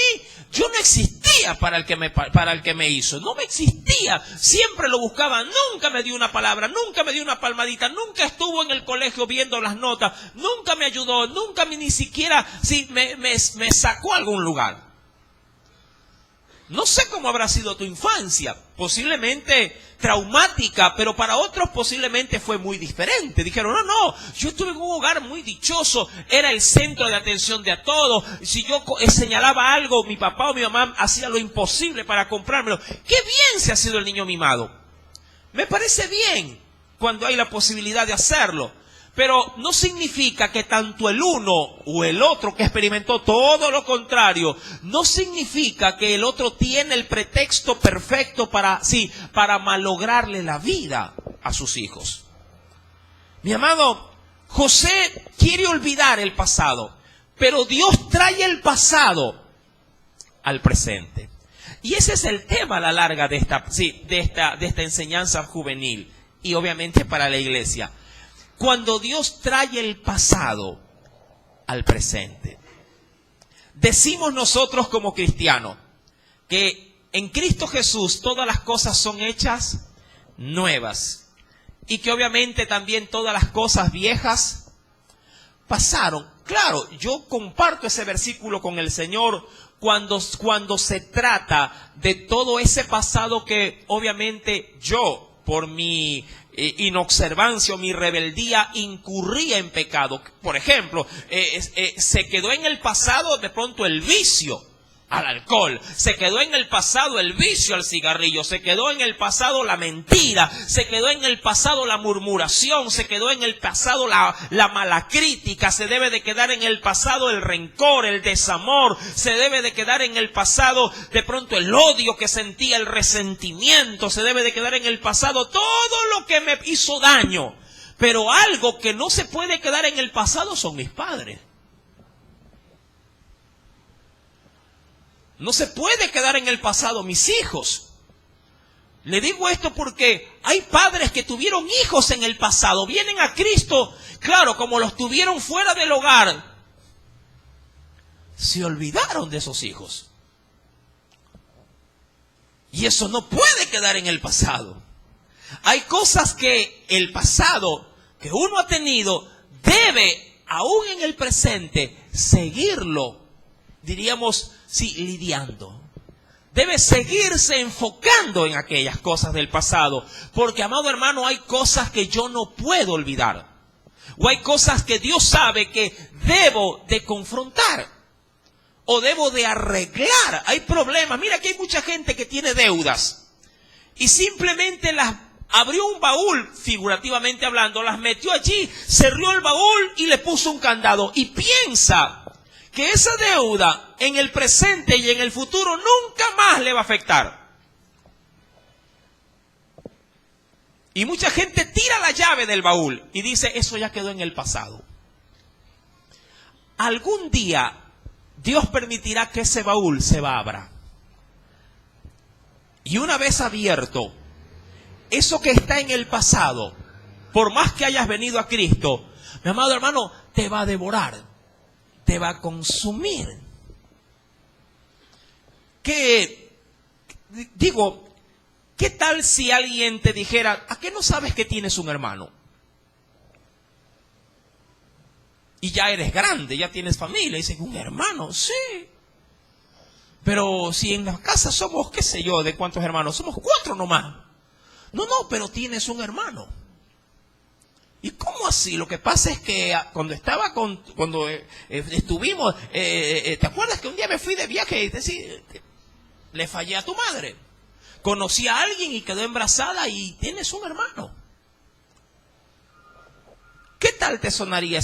yo no existía para el que me hizo. No me existía. Siempre lo buscaba. Nunca me dio una palabra, nunca me dio una palmadita, nunca estuvo en el colegio viendo las notas, nunca me ayudó, nunca ni siquiera me sacó a algún lugar. No sé cómo habrá sido tu infancia, posiblemente traumática, pero para otros posiblemente fue muy diferente. Dijeron, no, yo estuve en un hogar muy dichoso, era el centro de atención de a todos. Si yo señalaba algo, mi papá o mi mamá hacía lo imposible para comprármelo. ¡Qué bien se ha sido el niño mimado! Me parece bien cuando hay la posibilidad de hacerlo. Pero no significa que tanto el uno o el otro que experimentó todo lo contrario, no significa que el otro tiene el pretexto perfecto para malograrle la vida a sus hijos. Mi amado, José quiere olvidar el pasado, pero Dios trae el pasado al presente. Y ese es el tema a la larga de esta enseñanza juvenil y obviamente para la iglesia. Cuando Dios trae el pasado al presente. Decimos nosotros como cristianos que en Cristo Jesús todas las cosas son hechas nuevas. Y que obviamente también todas las cosas viejas pasaron. Claro, yo comparto ese versículo con el Señor cuando se trata de todo ese pasado que obviamente yo, por mi inobservancia o mi rebeldía, incurría en pecado. Por ejemplo, se quedó en el pasado de pronto el vicio. al alcohol, se quedó en el pasado el vicio al cigarrillo, se quedó en el pasado la mentira, se quedó en el pasado la murmuración, se quedó en el pasado la mala crítica, se debe de quedar en el pasado el rencor, el desamor, se debe de quedar en el pasado de pronto el odio que sentía, el resentimiento, se debe de quedar en el pasado todo lo que me hizo daño. Pero algo que no se puede quedar en el pasado son mis padres. No se puede quedar en el pasado mis hijos. Le digo esto porque hay padres que tuvieron hijos en el pasado, vienen a Cristo, claro, como los tuvieron fuera del hogar, se olvidaron de esos hijos. Y eso no puede quedar en el pasado. Hay cosas que el pasado que uno ha tenido debe, aún en el presente, seguirlo, diríamos, sí, lidiando. Debe seguirse enfocando en aquellas cosas del pasado. Porque, amado hermano, hay cosas que yo no puedo olvidar. O hay cosas que Dios sabe que debo de confrontar. O debo de arreglar. Hay problemas. Mira que hay mucha gente que tiene deudas. Y simplemente las abrió un baúl, figurativamente hablando, las metió allí, cerró el baúl y le puso un candado. Y piensa que esa deuda en el presente y en el futuro nunca más le va a afectar. Y mucha gente tira la llave del baúl y dice, eso ya quedó en el pasado. Algún día Dios permitirá que ese baúl se abra. Y una vez abierto, eso que está en el pasado, por más que hayas venido a Cristo, mi amado hermano, te va a devorar. Te va a consumir. ¿Qué tal si alguien te dijera, ¿a qué no sabes que tienes un hermano? Y ya eres grande, ya tienes familia, y dicen, ¿un hermano? Sí. Pero si en la casa somos, qué sé yo, ¿de cuántos hermanos? Somos 4 nomás. No, pero tienes un hermano. ¿Y cómo así? Lo que pasa es que cuando estuvimos, ¿te acuerdas que un día me fui de viaje y decir, le fallé a tu madre? Conocí a alguien y quedó embarazada y tienes un hermano. ¿Qué tal te sonaría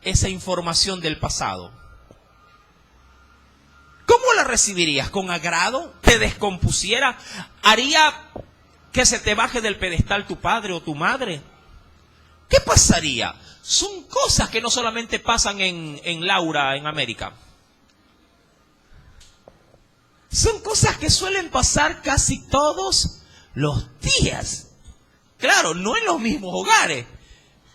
esa información del pasado? ¿Cómo la recibirías? ¿Con agrado? ¿Te descompusiera? ¿Haría que se te baje del pedestal tu padre o tu madre? ¿Qué pasaría? Son cosas que no solamente pasan en Laura, en América. Son cosas que suelen pasar casi todos los días. Claro, no en los mismos hogares.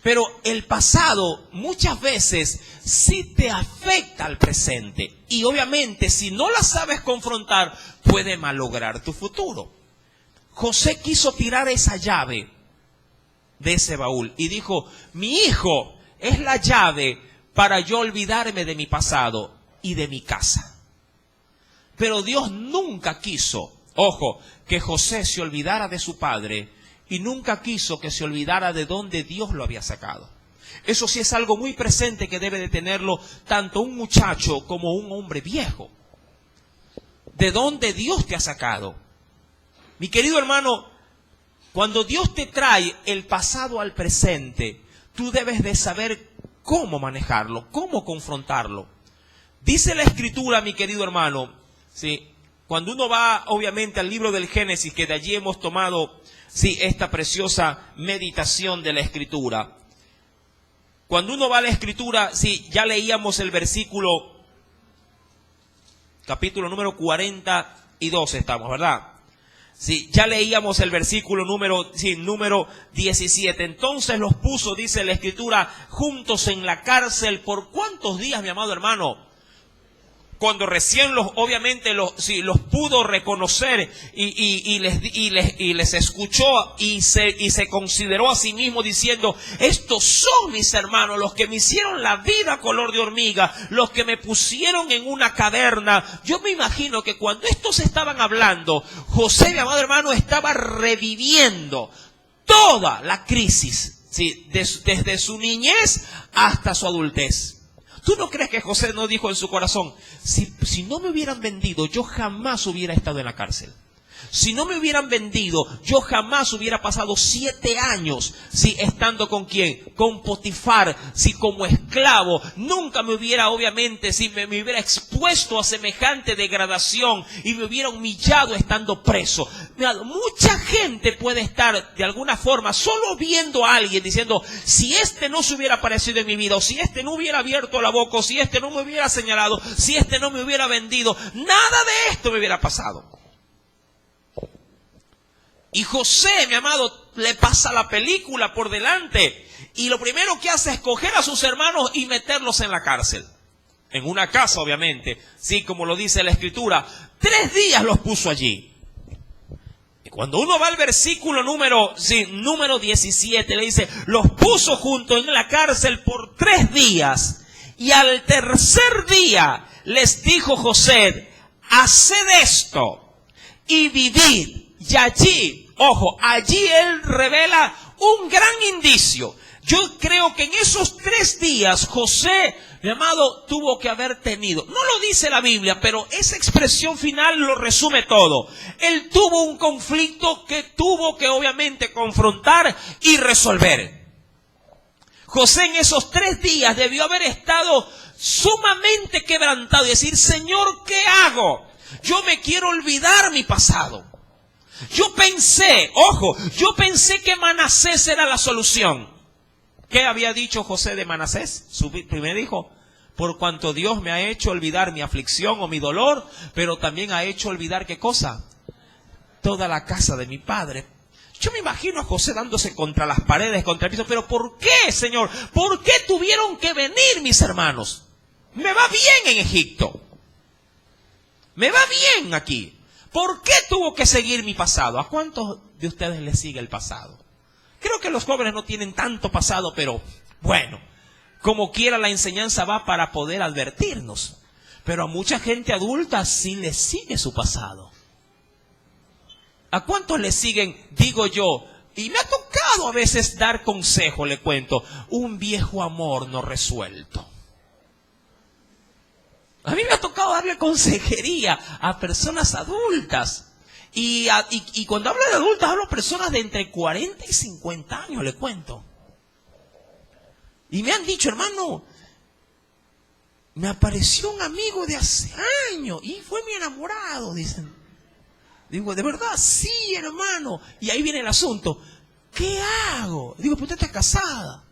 Pero el pasado muchas veces sí te afecta al presente. Y obviamente si no la sabes confrontar, puede malograr tu futuro. José quiso tirar esa llave de ese baúl y dijo, mi hijo es la llave para yo olvidarme de mi pasado y de mi casa. Pero Dios nunca quiso, ojo, que José se olvidara de su padre y nunca quiso que se olvidara de dónde Dios lo había sacado. Eso sí es algo muy presente que debe de tenerlo tanto un muchacho como un hombre viejo. ¿De dónde Dios te ha sacado? Mi querido hermano, cuando Dios te trae el pasado al presente, tú debes de saber cómo manejarlo, cómo confrontarlo. Dice la Escritura, mi querido hermano, ¿sí? Cuando uno va obviamente al libro del Génesis, que de allí hemos tomado esta preciosa meditación de la Escritura. Cuando uno va a la Escritura, ya leíamos el versículo, capítulo número 42 estamos, ¿verdad? Sí, ya leíamos el versículo número 17. Entonces los puso, dice la Escritura, juntos en la cárcel. ¿Por cuántos días, mi amado hermano? Cuando recién los pudo reconocer y les escuchó y se consideró a sí mismo diciendo, estos son mis hermanos, los que me hicieron la vida color de hormiga, los que me pusieron en una caverna. Yo me imagino que cuando estos estaban hablando, José, mi amado hermano, estaba reviviendo toda la crisis, ¿sí? Desde su niñez hasta su adultez. ¿Tú no crees que José no dijo en su corazón, si no me hubieran vendido, yo jamás hubiera estado en la cárcel? Si no me hubieran vendido, yo jamás hubiera pasado 7 años, ¿sí? Estando con quién, con Potifar, ¿sí? Como esclavo. Nunca me hubiera, obviamente, ¿sí? me hubiera expuesto a semejante degradación y me hubiera humillado estando preso. Mirad, mucha gente puede estar de alguna forma solo viendo a alguien diciendo, si este no se hubiera aparecido en mi vida, o si este no hubiera abierto la boca, o si este no me hubiera señalado, si este no me hubiera vendido, nada de esto me hubiera pasado. Y José, mi amado, le pasa la película por delante. Y lo primero que hace es coger a sus hermanos y meterlos en la cárcel. En una casa, obviamente. Sí, como lo dice la Escritura. 3 días los puso allí. Y cuando uno va al versículo número 17, le dice, los puso junto en la cárcel por 3 días. Y al tercer día les dijo José, haced esto y vivid. Y allí, ojo, allí él revela un gran indicio. Yo creo que en esos 3 días José, mi amado, tuvo que haber tenido. No lo dice la Biblia, pero esa expresión final lo resume todo. Él tuvo un conflicto que tuvo que obviamente confrontar y resolver. José en esos 3 días debió haber estado sumamente quebrantado y decir, Señor, ¿qué hago? Yo me quiero olvidar mi pasado. Yo pensé que Manasés era la solución. ¿Qué había dicho José de Manasés? Su primer hijo. Por cuanto Dios me ha hecho olvidar mi aflicción o mi dolor, pero también ha hecho olvidar, ¿qué cosa? Toda la casa de mi padre. Yo me imagino a José dándose contra las paredes, contra el piso. Pero ¿por qué, Señor? ¿Por qué tuvieron que venir mis hermanos? Me va bien en Egipto. Me va bien aquí. ¿Por qué tuvo que seguir mi pasado? ¿A cuántos de ustedes les sigue el pasado? Creo que los jóvenes no tienen tanto pasado, pero bueno, como quiera la enseñanza va para poder advertirnos. Pero a mucha gente adulta sí les sigue su pasado. ¿A cuántos les siguen, digo yo? Y me ha tocado a veces dar consejo, le cuento, un viejo amor no resuelto. A mí me ha tocado darle consejería a personas adultas. Y cuando hablo de adultas, hablo de personas de entre 40 y 50 años, le cuento. Y me han dicho, hermano, me apareció un amigo de hace años y fue mi enamorado, dicen. Digo, ¿de verdad? Sí, hermano. Y ahí viene el asunto. ¿Qué hago? Digo, pues usted está casada.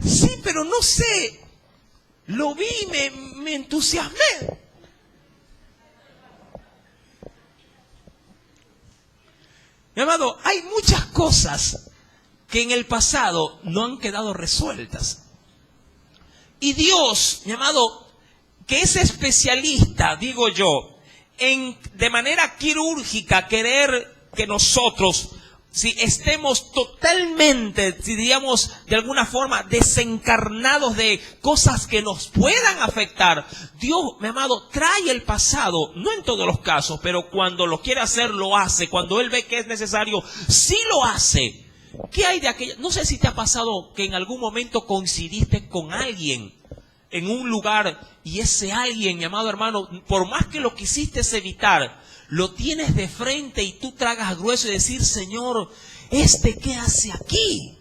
Sí, pero no sé, lo vi, me entusiasmé. Mi amado, hay muchas cosas que en el pasado no han quedado resueltas. Y Dios, mi amado, que es especialista, digo yo, en de manera quirúrgica querer que nosotros si estemos totalmente, diríamos, de alguna forma desencarnados de cosas que nos puedan afectar, Dios, mi amado, trae el pasado, no en todos los casos, pero cuando lo quiere hacer, lo hace. Cuando Él ve que es necesario, sí lo hace. ¿Qué hay de aquello? No sé si te ha pasado que en algún momento coincidiste con alguien en un lugar y ese alguien, mi amado hermano, por más que lo quisiste evitar, lo tienes de frente y tú tragas grueso y decir, Señor, ¿qué hace aquí?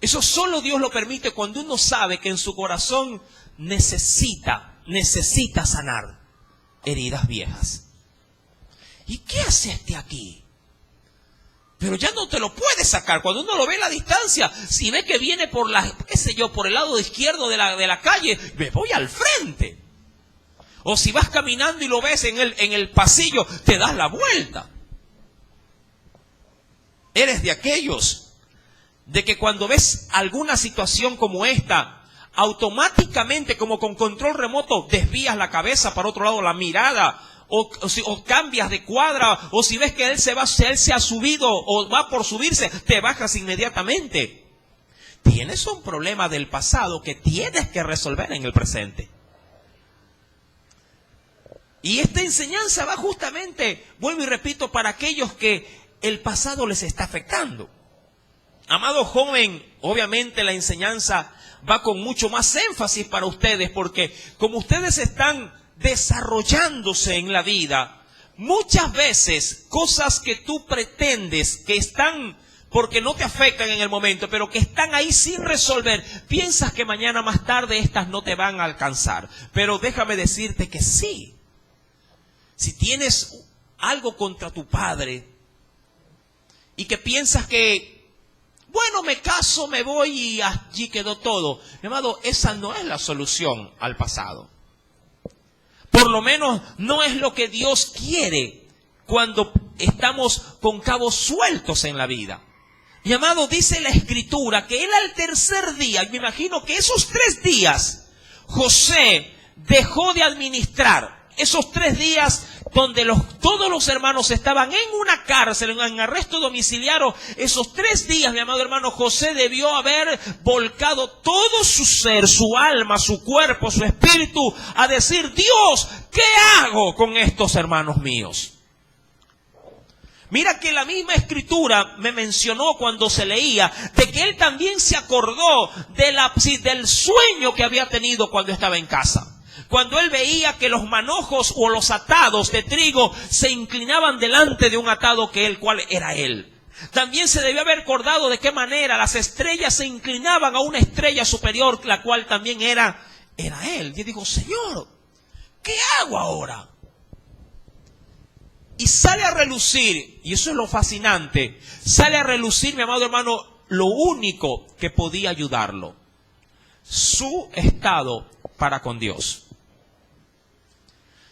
Eso solo Dios lo permite cuando uno sabe que en su corazón necesita sanar heridas viejas. ¿Y qué hace aquí? Pero ya no te lo puedes sacar. Cuando uno lo ve a la distancia, si ve que viene por por el lado izquierdo de la calle, me voy al frente. O si vas caminando y lo ves en el pasillo, te das la vuelta. Eres de aquellos de que cuando ves alguna situación como esta, automáticamente, como con control remoto, desvías la cabeza para otro lado, la mirada, o cambias de cuadra, o si ves que él se ha subido o va por subirse, te bajas inmediatamente. Tienes un problema del pasado que tienes que resolver en el presente. Y esta enseñanza va justamente, vuelvo y repito, para aquellos que el pasado les está afectando. Amado joven, obviamente la enseñanza va con mucho más énfasis para ustedes, porque como ustedes están desarrollándose en la vida, muchas veces cosas que tú pretendes que están, porque no te afectan en el momento, pero que están ahí sin resolver, piensas que mañana más tarde estas no te van a alcanzar. Pero déjame decirte que sí. Si tienes algo contra tu padre y que piensas que, bueno, me caso, me voy y allí quedó todo, mi amado, esa no es la solución al pasado. Por lo menos no es lo que Dios quiere cuando estamos con cabos sueltos en la vida. Mi amado, dice la Escritura que él al tercer día, me imagino que esos 3 días, José dejó de administrar. Esos 3 días donde todos los hermanos estaban en una cárcel, en arresto domiciliario, esos 3 días, mi amado hermano, José debió haber volcado todo su ser, su alma, su cuerpo, su espíritu, a decir, Dios, ¿qué hago con estos hermanos míos? Mira que la misma Escritura me mencionó cuando se leía de que él también se acordó del sueño que había tenido cuando estaba en casa. Cuando él veía que los manojos o los atados de trigo se inclinaban delante de un atado cual era él. También se debió haber acordado de qué manera las estrellas se inclinaban a una estrella superior, la cual también era él. Y él dijo, Señor, ¿qué hago ahora? Y sale a relucir, y eso es lo fascinante, sale a relucir, mi amado hermano, lo único que podía ayudarlo: su estado para con Dios.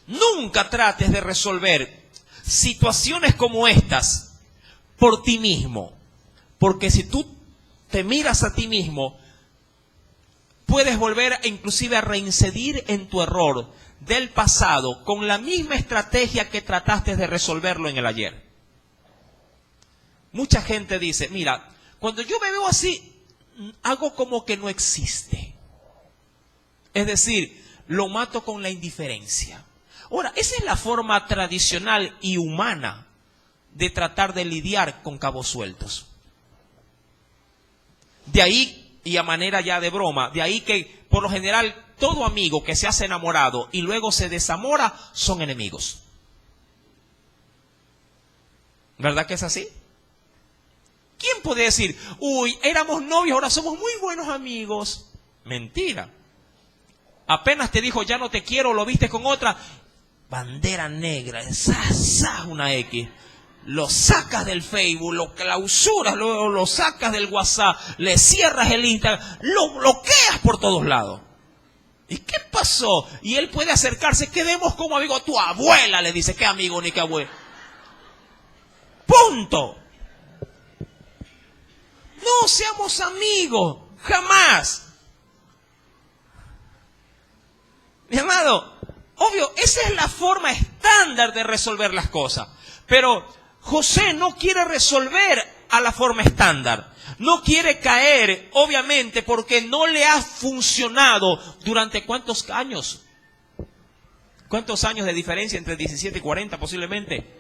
Nunca trates de resolver situaciones como estas por ti mismo, porque si tú te miras a ti mismo, puedes volver inclusive a reincidir en tu error del pasado con la misma estrategia que trataste de resolverlo en el ayer. Mucha gente dice, mira, cuando yo me veo así, hago como que no existe. Es decir, lo mato con la indiferencia. Ahora, esa es la forma tradicional y humana de tratar de lidiar con cabos sueltos. De ahí, y a manera ya de broma, de ahí que por lo general todo amigo que se hace enamorado y luego se desamora son enemigos. ¿Verdad que es así? ¿Quién puede decir, uy, éramos novios, ahora somos muy buenos amigos? Mentira. Apenas te dijo, ya no te quiero, lo viste con otra, bandera negra, una X. Lo sacas del Facebook, lo clausuras, lo sacas del WhatsApp, le cierras el Instagram, lo bloqueas por todos lados. ¿Y qué pasó? Y él puede acercarse, quedemos como amigo. Tu abuela le dice, ¿qué amigo ni qué abuela? Punto. No seamos amigos, jamás. Mi amado, obvio, esa es la forma estándar de resolver las cosas. Pero José no quiere resolver a la forma estándar. No quiere caer, obviamente, porque no le ha funcionado durante ¿cuántos años? ¿Cuántos años de diferencia entre 17 y 40 posiblemente?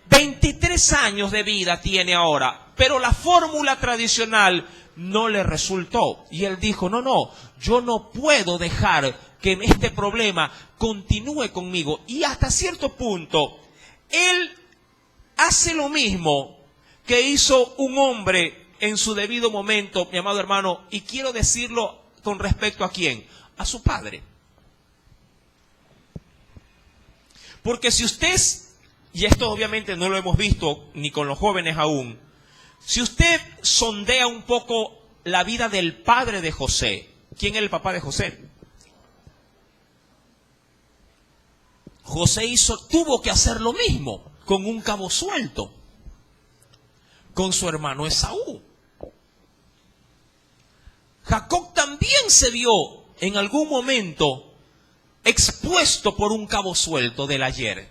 23 años de vida tiene ahora, pero la fórmula tradicional no le resultó. Y él dijo, no, yo no puedo dejar que este problema continúe conmigo. Y hasta cierto punto, él hace lo mismo que hizo un hombre en su debido momento, mi amado hermano, y quiero decirlo con respecto a quién, a su padre. Porque si usted, y esto obviamente no lo hemos visto ni con los jóvenes aún, si usted sondea un poco la vida del padre de José, ¿quién era el papá de José? José tuvo que hacer lo mismo con un cabo suelto, con su hermano Esaú. Jacob también se vio en algún momento expuesto por un cabo suelto del ayer,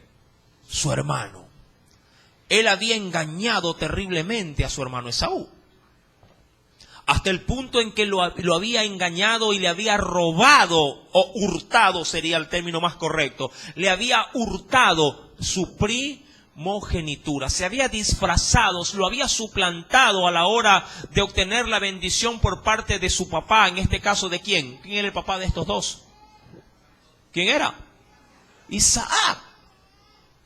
su hermano. Él había engañado terriblemente a su hermano Esaú. hasta el punto en que lo había engañado y le había robado, o hurtado sería el término más correcto, le había hurtado su primogenitura, se había disfrazado, lo había suplantado a la hora de obtener la bendición por parte de su papá, en este caso ¿de quién? ¿Quién era el papá de estos dos? ¿Quién era? Isaac.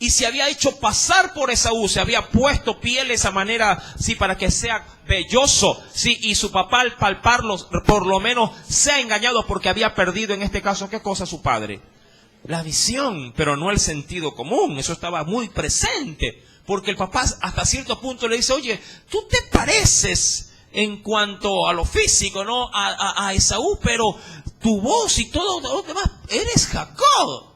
Y se había hecho pasar por Esaú, se había puesto piel de esa manera, sí, para que sea velloso, sí, y su papá al palparlos, por lo menos se ha engañado porque había perdido en este caso, ¿qué cosa su padre? La visión, pero no el sentido común, eso estaba muy presente, porque el papá hasta cierto punto le dice, oye, tú te pareces en cuanto a lo físico, ¿no? A Esaú, pero tu voz y todo lo demás, eres Jacob.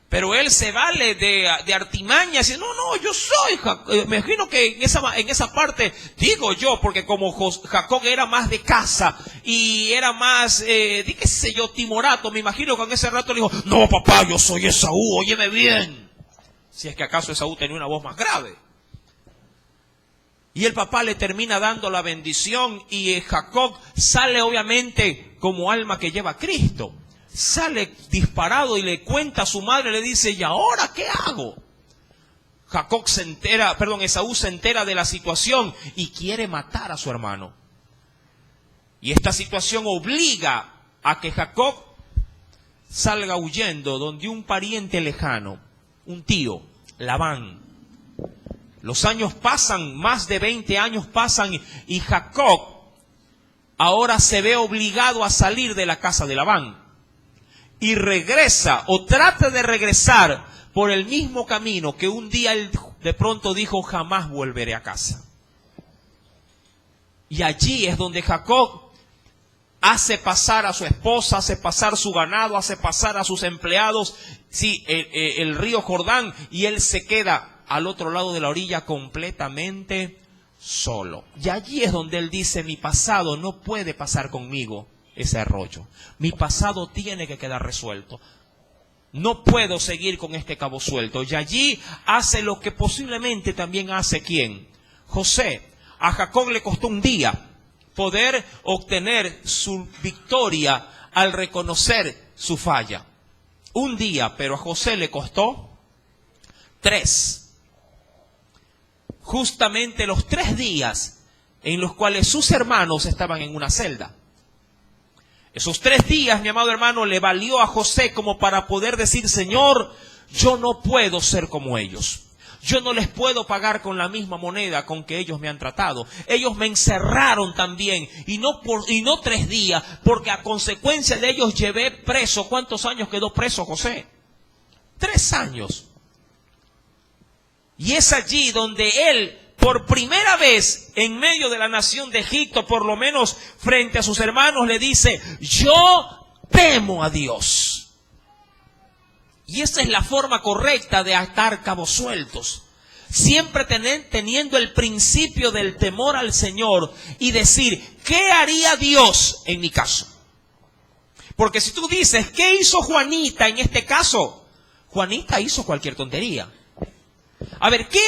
Pero él se vale de artimañas y dice, no, yo soy Jacob. Me imagino que en esa parte, digo yo, porque como Jacob era más de casa y era más, qué sé yo, timorato, me imagino que en ese rato le dijo, no papá, yo soy Esaú, óyeme bien. Si es que acaso Esaú tenía una voz más grave. Y el papá le termina dando la bendición y Jacob sale obviamente como alma que lleva a Cristo. Sale disparado y le cuenta a su madre, le dice, ¿y ahora qué hago? Esaú se entera de la situación y quiere matar a su hermano. Y esta situación obliga a que Jacob salga huyendo donde un pariente lejano, un tío, Labán. Los años pasan, más de 20 años pasan y Jacob ahora se ve obligado a salir de la casa de Labán. Y regresa o trata de regresar por el mismo camino que un día él de pronto dijo, jamás volveré a casa. Y allí es donde Jacob hace pasar a su esposa, hace pasar su ganado, hace pasar a sus empleados, sí, el río Jordán, y él se queda al otro lado de la orilla completamente solo. Y allí es donde él dice, mi pasado no puede pasar conmigo ese arroyo. Mi pasado tiene que quedar resuelto. No puedo seguir con este cabo suelto. Y allí hace lo que posiblemente también hace ¿quién? José. A Jacob le costó un día poder obtener su victoria al reconocer su falla. Un día, pero a José le costó 3. Justamente los 3 días en los cuales sus hermanos estaban en una celda. Esos 3 días, mi amado hermano, le valió a José como para poder decir, Señor, yo no puedo ser como ellos. Yo no les puedo pagar con la misma moneda con que ellos me han tratado. Ellos me encerraron también, y no 3 días, porque a consecuencia de ellos llevé preso. ¿Cuántos años quedó preso José? 3 años. Y es allí donde él, por primera vez en medio de la nación de Egipto, por lo menos frente a sus hermanos, le dice, yo temo a Dios. Y esa es la forma correcta de atar cabos sueltos. Siempre teniendo el principio del temor al Señor y decir, ¿qué haría Dios en mi caso? Porque si tú dices, ¿qué hizo Juanita en este caso? Juanita hizo cualquier tontería. A ver, ¿qué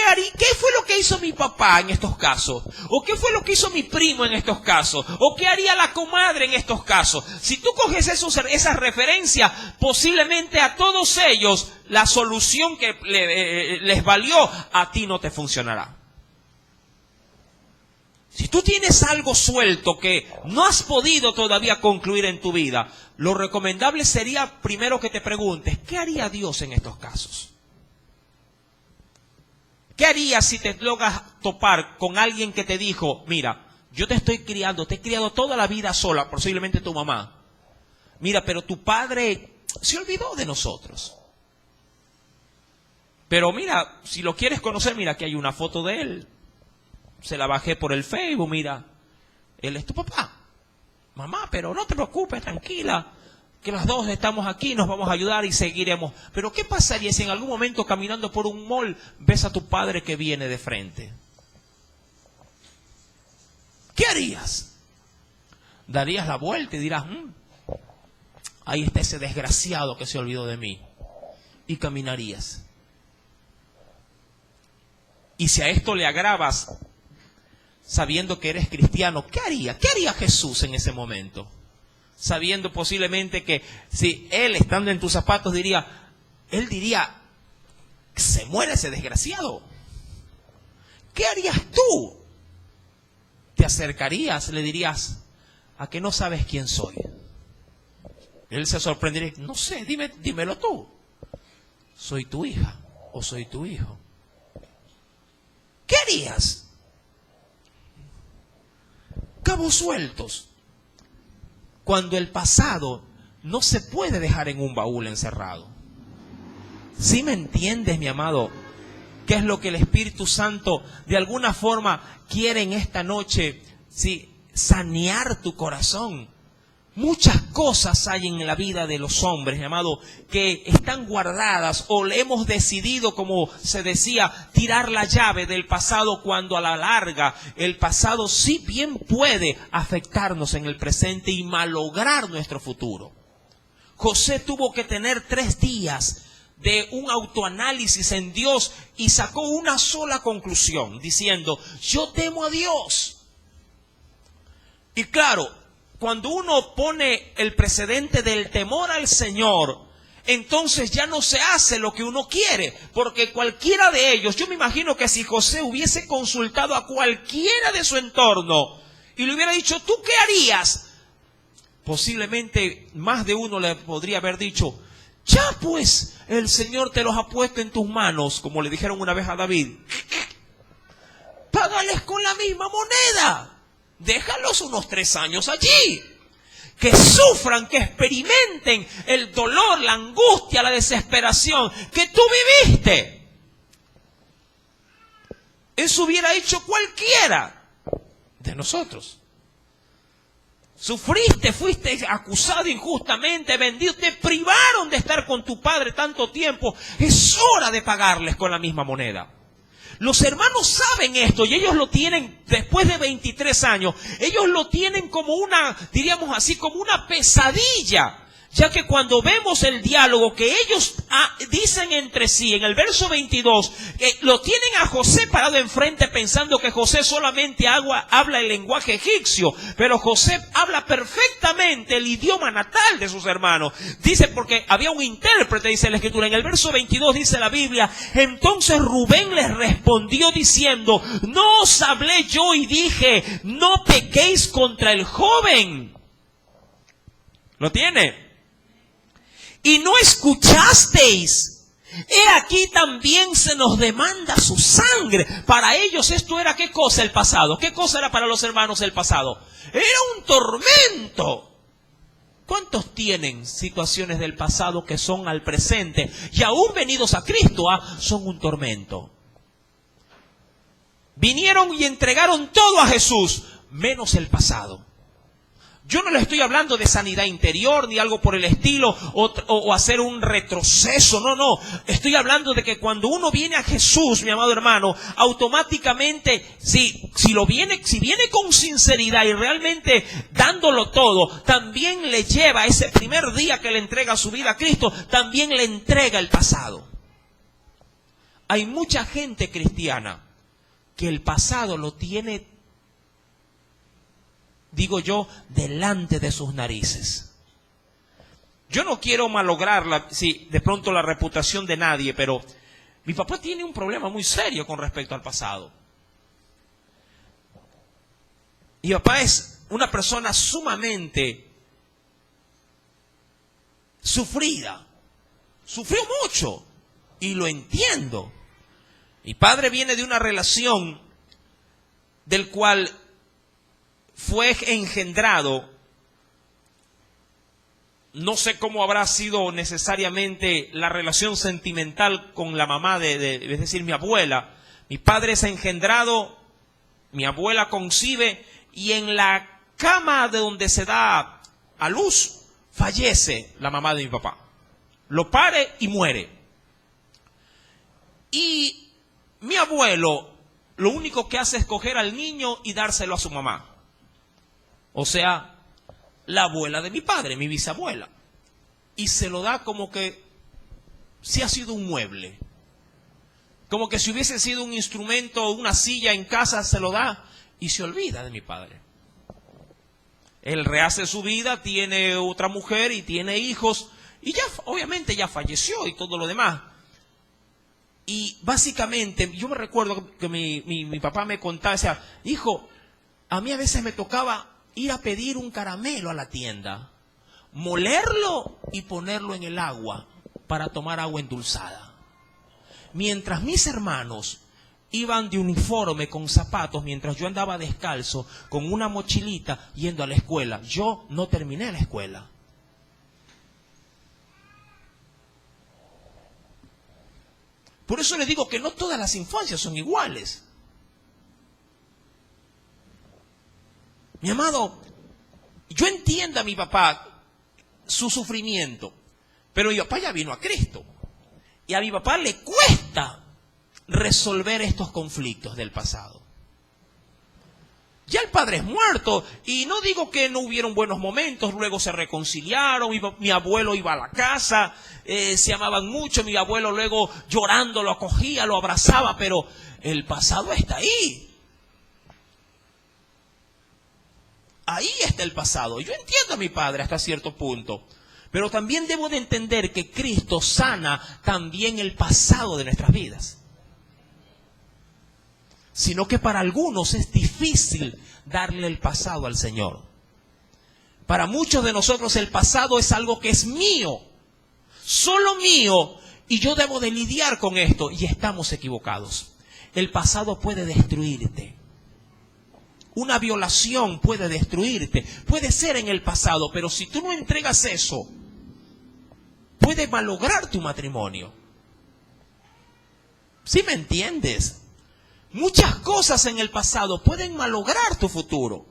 fue lo que hizo mi papá en estos casos? ¿O qué fue lo que hizo mi primo en estos casos? ¿O qué haría la comadre en estos casos? Si tú coges esas referencias, posiblemente a todos ellos, la solución que les valió, a ti no te funcionará. Si tú tienes algo suelto que no has podido todavía concluir en tu vida, lo recomendable sería primero que te preguntes, ¿qué haría Dios en estos casos? ¿Qué harías si te logras topar con alguien que te dijo, mira, yo te estoy criando, te he criado toda la vida sola, posiblemente tu mamá. Mira, pero tu padre se olvidó de nosotros. Pero mira, si lo quieres conocer, mira, aquí hay una foto de él. Se la bajé por el Facebook, mira, él es tu papá. Mamá, pero no te preocupes, tranquila, que las dos estamos aquí, nos vamos a ayudar y seguiremos. Pero ¿qué pasaría si en algún momento caminando por un mall ves a tu padre que viene de frente? ¿Qué harías? Darías la vuelta y dirás, ahí está ese desgraciado que se olvidó de mí. Y caminarías. Y si a esto le agravas sabiendo que eres cristiano, ¿qué haría? ¿Qué haría Jesús en ese momento? Sabiendo posiblemente que si él estando en tus zapatos él diría, se muere ese desgraciado. ¿Qué harías tú? ¿Te acercarías? Le dirías, ¿a que no sabes quién soy? Él se sorprendería, no sé, dímelo tú. ¿Soy tu hija o soy tu hijo? ¿Qué harías? Cabos sueltos. Cuando el pasado no se puede dejar en un baúl encerrado. ¿Sí me entiendes, mi amado? ¿Qué es lo que el Espíritu Santo de alguna forma quiere en esta noche? Sí, sanear tu corazón. Muchas cosas hay en la vida de los hombres, mi amado, que están guardadas o le hemos decidido, como se decía, tirar la llave del pasado, cuando a la larga el pasado sí bien puede afectarnos en el presente y malograr nuestro futuro. José tuvo que tener 3 días de un autoanálisis en Dios y sacó una sola conclusión, diciendo, yo temo a Dios. Y claro, cuando uno pone el precedente del temor al Señor, entonces ya no se hace lo que uno quiere, porque cualquiera de ellos, yo me imagino que si José hubiese consultado a cualquiera de su entorno y le hubiera dicho, ¿tú qué harías? Posiblemente más de uno le podría haber dicho, ya pues, el Señor te los ha puesto en tus manos, como le dijeron una vez a David. Págales con la misma moneda. Déjalos unos 3 años allí. Que sufran, que experimenten el dolor, la angustia, la desesperación que tú viviste. Eso hubiera hecho cualquiera de nosotros. Sufriste, fuiste acusado injustamente, vendido, te privaron de estar con tu padre tanto tiempo. Es hora de pagarles con la misma moneda. Los hermanos saben esto y ellos lo tienen después de 23 años. Ellos lo tienen como una, diríamos así, como una pesadilla. Ya que cuando vemos el diálogo que ellos dicen entre sí, en el verso 22, lo tienen a José parado enfrente pensando que José solamente habla el lenguaje egipcio, pero José habla perfectamente el idioma natal de sus hermanos. Dice, porque había un intérprete, dice la Escritura. En el verso 22 dice la Biblia, entonces Rubén les respondió diciendo, no os hablé yo y dije, no pequéis contra el joven. ¿Lo tiene? Y no escuchasteis. He aquí también se nos demanda su sangre. Para ellos esto era, ¿qué cosa el pasado? ¿Qué cosa era para los hermanos el pasado? Era un tormento. ¿Cuántos tienen situaciones del pasado que son al presente y aún venidos a Cristo son un tormento? Vinieron y entregaron todo a Jesús, menos el pasado. Yo no le estoy hablando de sanidad interior ni algo por el estilo o hacer un retroceso, no. Estoy hablando de que cuando uno viene a Jesús, mi amado hermano, automáticamente, si viene con sinceridad y realmente dándolo todo, también le lleva ese primer día que le entrega su vida a Cristo, también le entrega el pasado. Hay mucha gente cristiana que el pasado lo tiene, digo yo, delante de sus narices. Yo no quiero malograr de pronto la reputación de nadie, pero mi papá tiene un problema muy serio con respecto al pasado. Mi papá es una persona sumamente sufrida. Sufrió mucho y lo entiendo. Mi padre viene de una relación del cual fue engendrado, no sé cómo habrá sido necesariamente la relación sentimental con la mamá es decir, mi abuela. Mi padre es engendrado, mi abuela concibe y en la cama de donde se da a luz fallece la mamá de mi papá. Lo pare y muere. Y mi abuelo lo único que hace es coger al niño y dárselo a su mamá. O sea, la abuela de mi padre, mi bisabuela. Y se lo da como que si ha sido un mueble. Como que si hubiese sido un instrumento, una silla en casa, se lo da y se olvida de mi padre. Él rehace su vida, tiene otra mujer y tiene hijos, y ya obviamente ya falleció y todo lo demás. Y básicamente, yo me recuerdo que mi papá me contaba, decía, hijo, a mí a veces me tocaba ir a pedir un caramelo a la tienda, molerlo y ponerlo en el agua para tomar agua endulzada. Mientras mis hermanos iban de uniforme con zapatos, mientras yo andaba descalzo con una mochilita yendo a la escuela. Yo no terminé la escuela. Por eso les digo que no todas las infancias son iguales. Mi amado, yo entiendo a mi papá su sufrimiento, pero mi papá ya vino a Cristo. Y a mi papá le cuesta resolver estos conflictos del pasado. Ya el padre es muerto, y no digo que no hubieron buenos momentos, luego se reconciliaron, mi abuelo iba a la casa, se amaban mucho, mi abuelo luego llorando lo acogía, lo abrazaba, pero el pasado está ahí. Ahí está el pasado. Yo entiendo a mi padre hasta cierto punto, pero también debo de entender que Cristo sana también el pasado de nuestras vidas. Sino que para algunos es difícil darle el pasado al Señor. Para muchos de nosotros el pasado es algo que es mío, solo mío, y yo debo de lidiar con esto, y estamos equivocados. El pasado puede destruirte. Una violación puede destruirte, puede ser en el pasado, pero si tú no entregas eso, puede malograr tu matrimonio. ¿Sí me entiendes? Muchas cosas en el pasado pueden malograr tu futuro.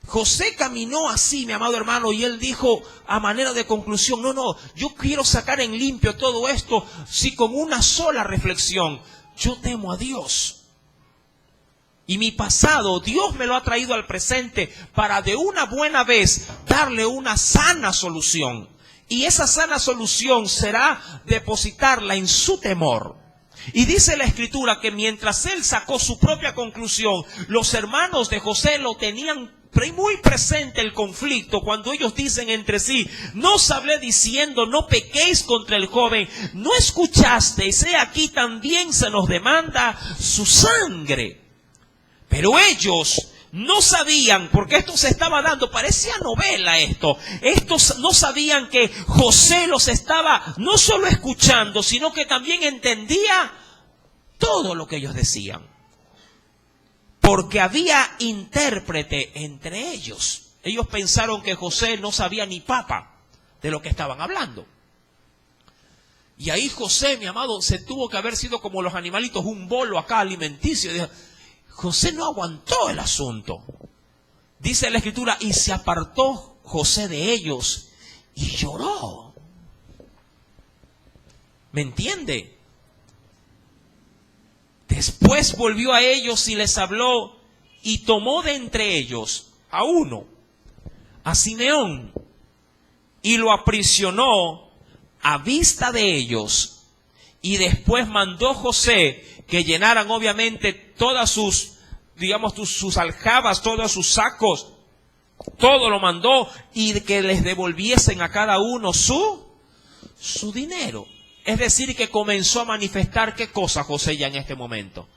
José caminó así, mi amado hermano, y él dijo a manera de conclusión, no, yo quiero sacar en limpio todo esto, si con una sola reflexión, yo temo a Dios. Y mi pasado, Dios me lo ha traído al presente para de una buena vez darle una sana solución. Y esa sana solución será depositarla en su temor. Y dice la Escritura que mientras él sacó su propia conclusión, los hermanos de José lo tenían muy presente el conflicto cuando ellos dicen entre sí, no os hablé diciendo, no pequéis contra el joven, no escuchasteis, he aquí también se nos demanda su sangre. Pero ellos no sabían, porque esto se estaba dando, parecía novela esto. Estos no sabían que José los estaba no solo escuchando, sino que también entendía todo lo que ellos decían. Porque había intérprete entre ellos. Ellos pensaron que José no sabía ni papa de lo que estaban hablando. Y ahí José, mi amado, se tuvo que haber sido como los animalitos, un bolo acá alimenticio. José no aguantó el asunto. Dice la Escritura, y se apartó José de ellos y lloró. ¿Me entiende? Después volvió a ellos y les habló y tomó de entre ellos a uno, a Simeón, y lo aprisionó a vista de ellos. Y después mandó José que llenaran obviamente todas sus, sus aljabas, todos sus sacos, todo lo mandó, y que les devolviesen a cada uno su dinero. Es decir, que comenzó a manifestar qué cosa José ya en este momento.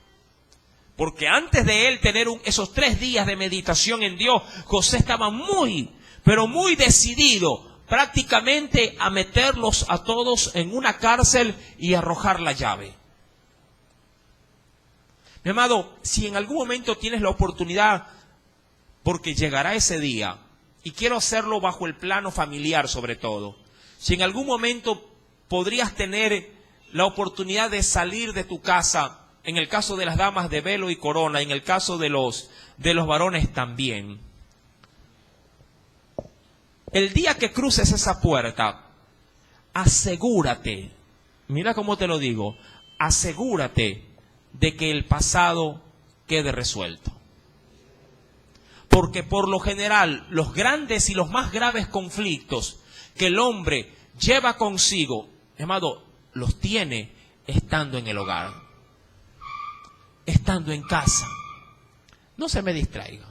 Porque antes de él tener esos 3 días de meditación en Dios, José estaba muy, pero muy decidido prácticamente a meterlos a todos en una cárcel y arrojar la llave. Mi amado, si en algún momento tienes la oportunidad, porque llegará ese día, y quiero hacerlo bajo el plano familiar sobre todo, si en algún momento podrías tener la oportunidad de salir de tu casa, en el caso de las damas de velo y corona, en el caso de los varones también. El día que cruces esa puerta, asegúrate, mira cómo te lo digo, asegúrate de que el pasado quede resuelto. Porque por lo general, los grandes y los más graves conflictos que el hombre lleva consigo, amado, los tiene estando en el hogar, estando en casa, No se me distraiga.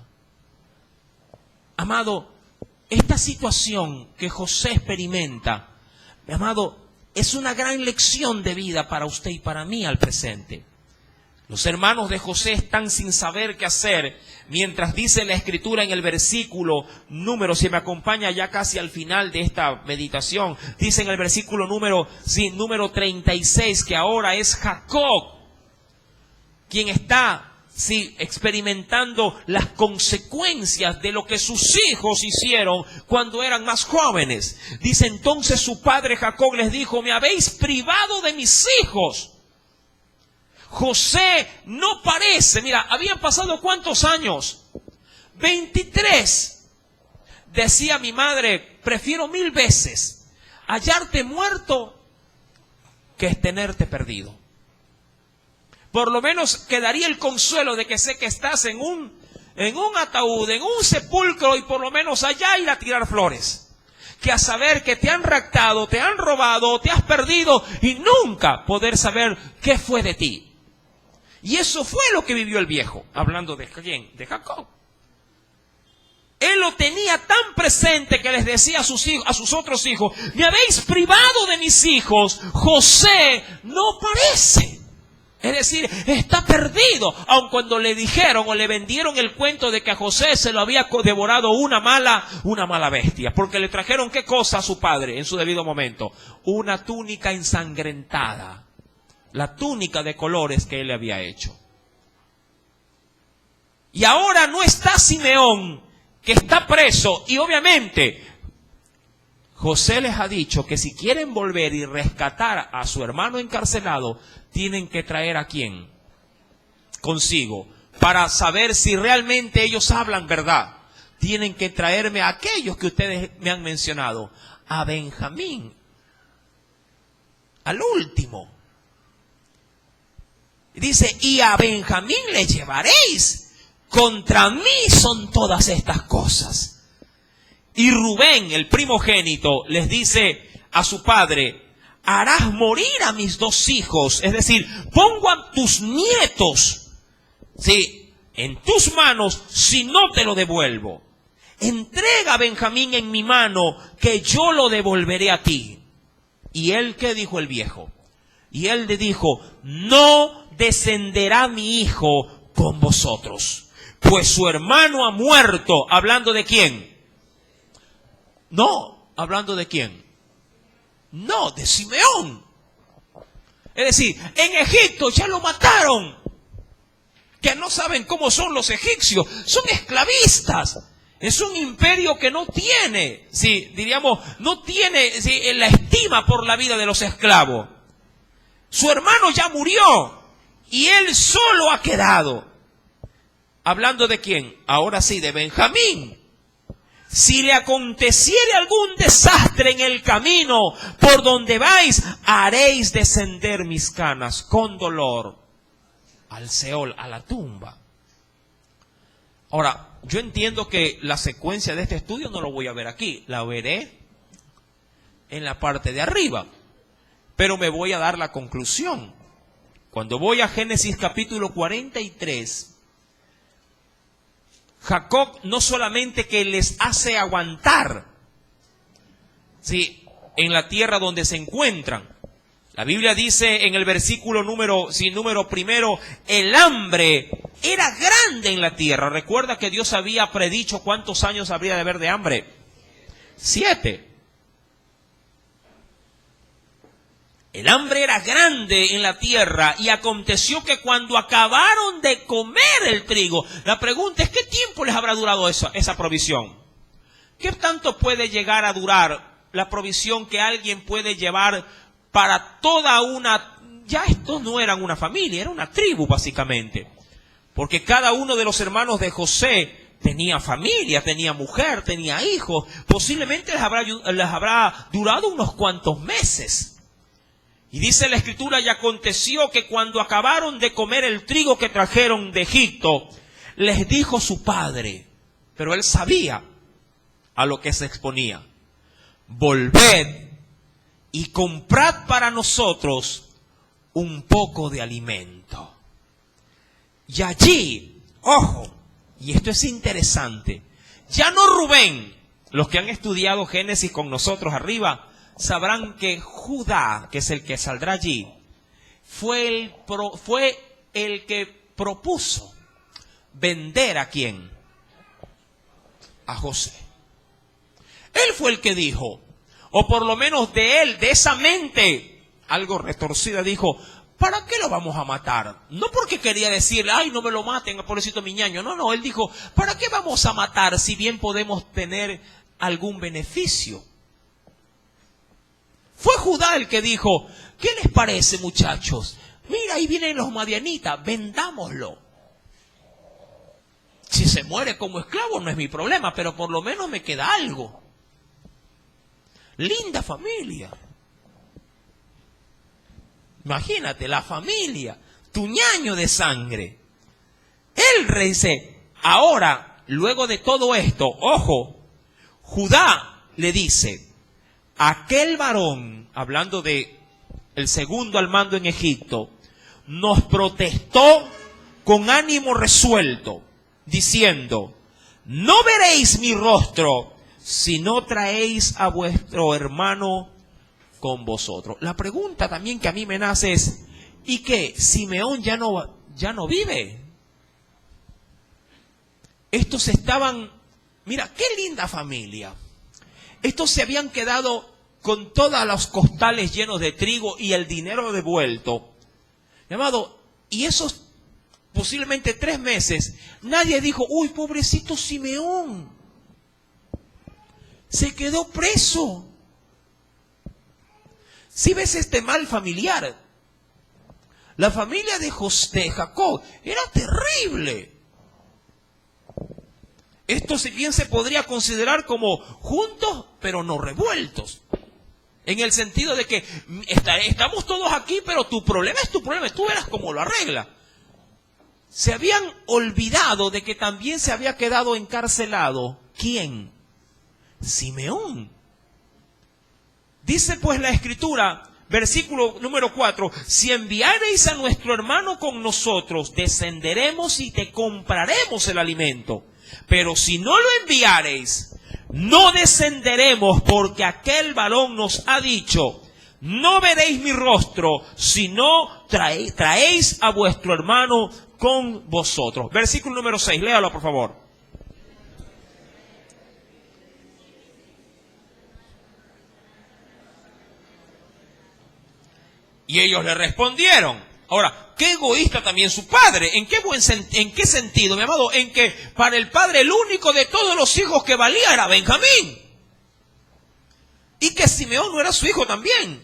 Amado, esta situación que José experimenta, mi amado, es una gran lección de vida para usted y para mí al presente. Los hermanos de José están sin saber qué hacer, mientras dice la Escritura en el versículo número, si me acompaña ya casi al final de esta meditación, dice en el versículo número 36, que ahora es Jacob quien está experimentando las consecuencias de lo que sus hijos hicieron cuando eran más jóvenes. Dice entonces su padre Jacob les dijo: me habéis privado de mis hijos. José no parece, mira, habían pasado ¿cuántos años? 23. Decía mi madre: prefiero 1000 veces hallarte muerto que tenerte perdido. Por lo menos quedaría el consuelo de que sé que estás en un ataúd, en un sepulcro, y por lo menos allá ir a tirar flores. Que a saber que te han raptado, te han robado, te has perdido y nunca poder saber qué fue de ti. Y eso fue lo que vivió el viejo, hablando de ¿quién? De Jacob. Él lo tenía tan presente que les decía a sus otros hijos: me habéis privado de mis hijos. José no parece. Es decir, está perdido. Aun cuando le dijeron o le vendieron el cuento de que a José se lo había devorado una mala bestia. Porque le trajeron ¿qué cosa a su padre en su debido momento? Una túnica ensangrentada. La túnica de colores que él le había hecho. Y ahora no está Simeón, que está preso. Y obviamente José les ha dicho que si quieren volver y rescatar a su hermano encarcelado, tienen que traer ¿a quién? Consigo. Para saber si realmente ellos hablan verdad. Tienen que traerme a aquellos que ustedes me han mencionado. A Benjamín. Al último. Dice: y a Benjamín le llevaréis. Contra mí son todas estas cosas. Y Rubén, el primogénito, les dice a su padre: harás morir a mis 2 hijos. Es decir, pongo a tus nietos, ¿sí?, en tus manos, si no te lo devuelvo. Entrega a Benjamín en mi mano, que yo lo devolveré a ti. ¿Y él qué dijo el viejo? Y él le dijo: no descenderá mi hijo con vosotros, pues su hermano ha muerto. ¿Hablando de quién? No, ¿hablando de quién? No, de Simeón. Es decir, en Egipto ya lo mataron. Que no saben cómo son los egipcios. Son esclavistas. Es un imperio que no tiene, no tiene la estima por la vida de los esclavos. Su hermano ya murió y él solo ha quedado. ¿Hablando de quién? Ahora sí, de Benjamín. Si le aconteciere algún desastre en el camino por donde vais, haréis descender mis canas con dolor al Seol, a la tumba. Ahora, yo entiendo que la secuencia de este estudio no lo voy a ver aquí, la veré en la parte de arriba, pero me voy a dar la conclusión. Cuando voy a Génesis capítulo 43, Jacob no solamente que les hace aguantar, en la tierra donde se encuentran. La Biblia dice en el versículo número primero: el hambre era grande en la tierra. Recuerda que Dios había predicho cuántos años habría de haber de hambre. 7. El hambre era grande en la tierra, y aconteció que cuando acabaron de comer el trigo, la pregunta es: ¿qué tiempo les habrá durado esa provisión? ¿Qué tanto puede llegar a durar la provisión que alguien puede llevar para toda una... Ya estos no eran una familia, era una tribu básicamente. Porque cada uno de los hermanos de José tenía familia, tenía mujer, tenía hijos. Posiblemente les habrá durado unos cuantos meses. Y dice la Escritura: y aconteció que cuando acabaron de comer el trigo que trajeron de Egipto, les dijo su padre, pero él sabía a lo que se exponía: volved y comprad para nosotros un poco de alimento. Y allí, ojo, Y esto es interesante. Ya no Rubén. Los que han estudiado Génesis con nosotros arriba sabrán que Judá, que es el que saldrá allí, fue el que propuso vender ¿a quién? A José. Él fue el que dijo, o por lo menos de él, de esa mente algo retorcida, dijo, ¿para qué lo vamos a matar? No porque quería decirle, ay, no me lo maten, pobrecito mi ñaño. No, él dijo, ¿para qué vamos a matar si bien podemos tener algún beneficio? Fue Judá el que dijo, ¿qué les parece, muchachos? Mira, ahí vienen los madianitas, vendámoslo. Si se muere como esclavo no es mi problema, pero por lo menos me queda algo. Linda familia. Imagínate, la familia, tu ñaño de sangre. El rey dice, ahora, luego de todo esto, ojo, Judá le dice, aquel varón, hablando de el segundo al mando en Egipto, nos protestó con ánimo resuelto, diciendo, no veréis mi rostro si no traéis a vuestro hermano con vosotros. La pregunta también que a mí me nace es, ¿y qué? ¿Simeón ya no vive? Estos estaban, mira, qué linda familia. Estos se habían quedado con todos los costales llenos de trigo y el dinero devuelto. Mi amado, y esos posiblemente 3 meses, nadie dijo, uy, pobrecito Simeón, se quedó preso. Si ves este mal familiar, la familia de Jacob era terrible. Esto si bien se podría considerar como juntos, pero no revueltos. En el sentido de que estamos todos aquí, pero tu problema es tu problema, tú verás cómo lo arregla. Se habían olvidado de que también se había quedado encarcelado. ¿Quién? Simeón. Dice pues la Escritura, versículo número 4, si enviareis a nuestro hermano con nosotros, descenderemos y te compraremos el alimento. Pero si no lo enviareis, no descenderemos, porque aquel varón nos ha dicho, no veréis mi rostro, si no traéis a vuestro hermano con vosotros. Versículo número 6, léalo por favor. Y ellos le respondieron. Ahora, qué egoísta también su padre. ¿En qué sentido, mi amado? En que para el padre el único de todos los hijos que valía era Benjamín. Y que Simeón no era su hijo también.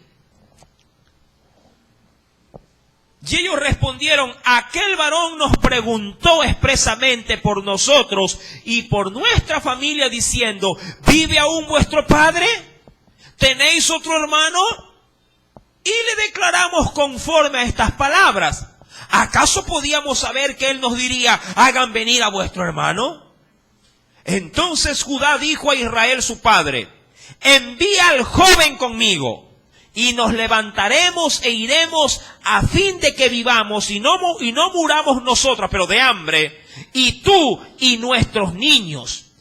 Y ellos respondieron, aquel varón nos preguntó expresamente por nosotros y por nuestra familia diciendo, ¿vive aún vuestro padre? ¿Tenéis otro hermano? Y le declaramos conforme a estas palabras. ¿Acaso podíamos saber que él nos diría, hagan venir a vuestro hermano? Entonces Judá dijo a Israel su padre, envía al joven conmigo, y nos levantaremos e iremos a fin de que vivamos y no muramos nosotros, pero de hambre, y tú y nuestros niños.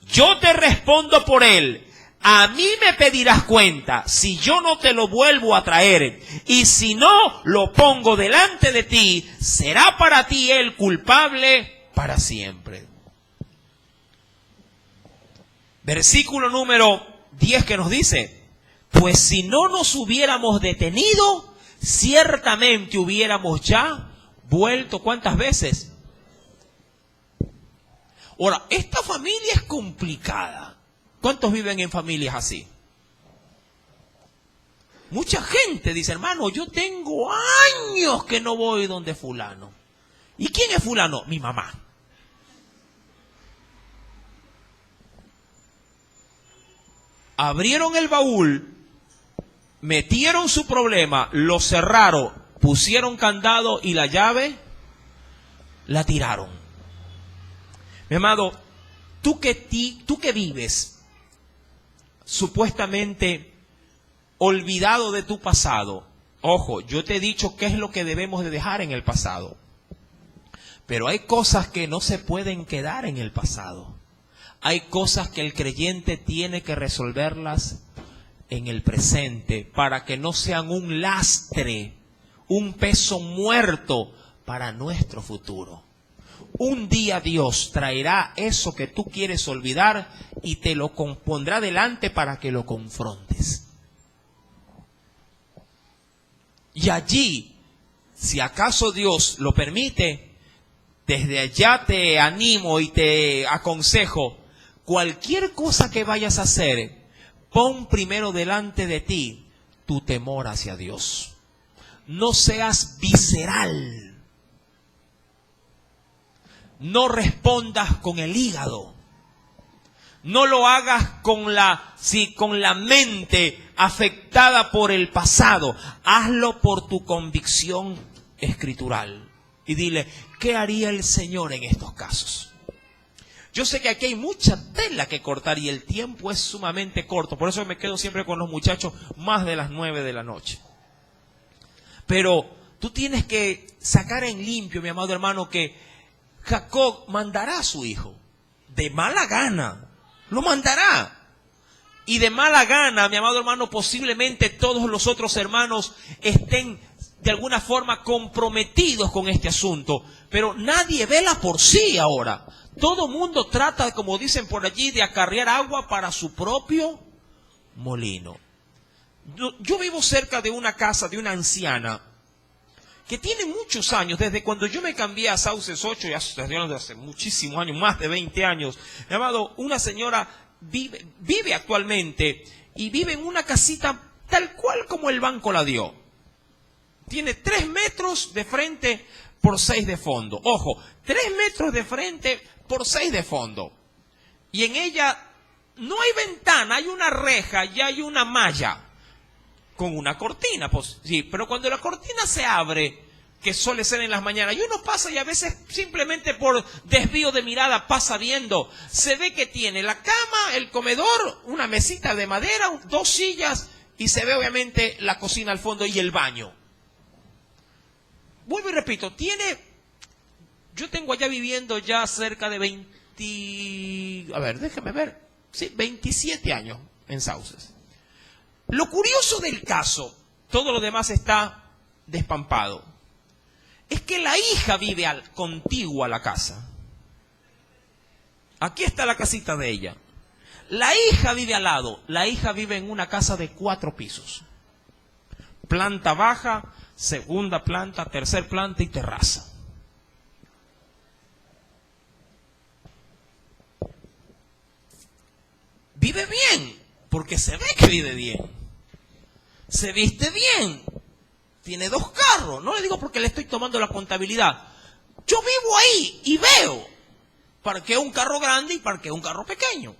Yo te respondo por él. A mí me pedirás cuenta si yo no te lo vuelvo a traer, y si no lo pongo delante de ti, será para ti el culpable para siempre. Versículo número 10 que nos dice, pues si no nos hubiéramos detenido, ciertamente hubiéramos ya vuelto. ¿Cuántas veces? Ahora, esta familia es complicada. ¿Cuántos viven en familias así? Mucha gente dice, hermano, yo tengo años que no voy donde fulano. ¿Y quién es fulano? Mi mamá. Abrieron el baúl, metieron su problema, lo cerraron, pusieron candado y la llave la tiraron. Mi amado, tú que vives supuestamente olvidado de tu pasado. Ojo, yo te he dicho qué es lo que debemos de dejar en el pasado. Pero hay cosas que no se pueden quedar en el pasado. Hay cosas que el creyente tiene que resolverlas en el presente para que no sean un lastre, un peso muerto para nuestro futuro. Un día Dios traerá eso que tú quieres olvidar y te lo pondrá delante para que lo confrontes. Y allí, si acaso Dios lo permite, desde allá te animo y te aconsejo, cualquier cosa que vayas a hacer, pon primero delante de ti tu temor hacia Dios. No seas visceral. No respondas con el hígado. No lo hagas con la mente afectada por el pasado. Hazlo por tu convicción escritural. Y dile, ¿qué haría el Señor en estos casos? Yo sé que aquí hay mucha tela que cortar y el tiempo es sumamente corto. Por eso me quedo siempre con los muchachos más de las 9 de la noche. Pero tú tienes que sacar en limpio, mi amado hermano, que Jacob mandará a su hijo. De mala gana. Lo mandará. Y de mala gana, mi amado hermano, posiblemente todos los otros hermanos estén de alguna forma comprometidos con este asunto. Pero nadie vela por sí ahora. Todo mundo trata, como dicen por allí, de acarrear agua para su propio molino. Yo vivo cerca de una casa de una anciana que tiene muchos años, desde cuando yo me cambié a Sauces 8, ya hace muchísimos años, más de 20 años. Llamado, una señora vive actualmente y vive en una casita tal cual como el banco la dio. Tiene 3 metros de frente por 6 de fondo. Ojo, 3 metros de frente por 6 de fondo. Y en ella no hay ventana, hay una reja y hay una malla con una cortina. Pues, sí, pero cuando la cortina se abre, que suele ser en las mañanas, y uno pasa y a veces simplemente por desvío de mirada pasa viendo, se ve que tiene la cama, el comedor, una mesita de madera, 2 sillas y se ve obviamente la cocina al fondo y el baño. Vuelvo y repito, yo tengo allá viviendo ya cerca de 27 años en Sauces. Lo curioso del caso, todo lo demás está despampado, es que la hija vive contigua a la casa. Aquí está la casita de ella. La hija vive al lado. La hija vive en una casa de 4 pisos. Planta baja, segunda planta, tercer planta y terraza. Vive bien, porque se ve que vive bien. Se viste bien. Tiene 2 carros. No le digo porque le estoy tomando la contabilidad. Yo vivo ahí y veo. Parqueo un carro grande y parqueo un carro pequeño.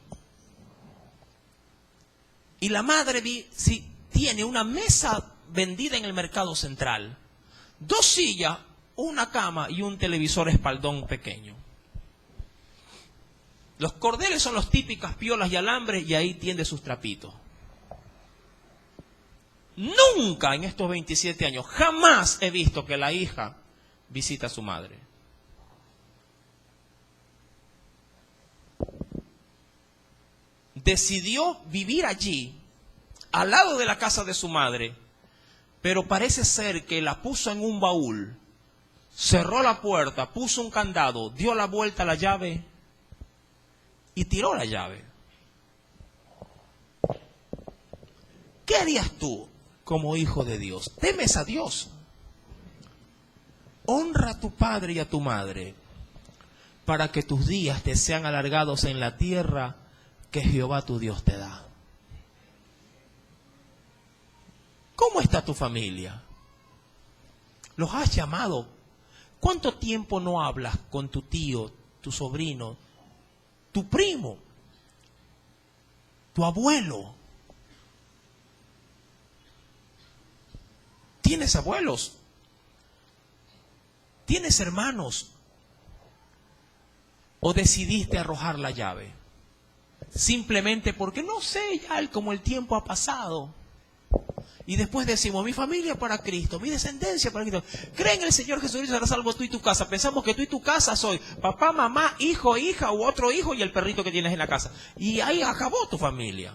Y la madre tiene una mesa vendida en el mercado central. 2 sillas, una cama y un televisor espaldón pequeño. Los cordeles son las típicas piolas y alambres y ahí tiende sus trapitos. Nunca en estos 27 años, jamás he visto que la hija visita a su madre. Decidió vivir allí, al lado de la casa de su madre, pero parece ser que la puso en un baúl, cerró la puerta, puso un candado, dio la vuelta a la llave y tiró la llave. ¿Qué harías tú como hijo de Dios? ¿Temes a Dios? Honra a tu padre y a tu madre para que tus días te sean alargados en la tierra que Jehová tu Dios te da. ¿Cómo está tu familia? ¿Los has llamado? ¿Cuánto tiempo no hablas con tu tío, tu sobrino, tu primo, tu abuelo? ¿Tienes abuelos? ¿Tienes hermanos? ¿O decidiste arrojar la llave? Simplemente porque no sé, ya como el tiempo ha pasado. Y después decimos, mi familia para Cristo, mi descendencia para Cristo. Cree en el Señor Jesucristo, serás salvo tú y tu casa. Pensamos que tú y tu casa soy papá, mamá, hijo, hija u otro hijo y el perrito que tienes en la casa. Y ahí acabó tu familia.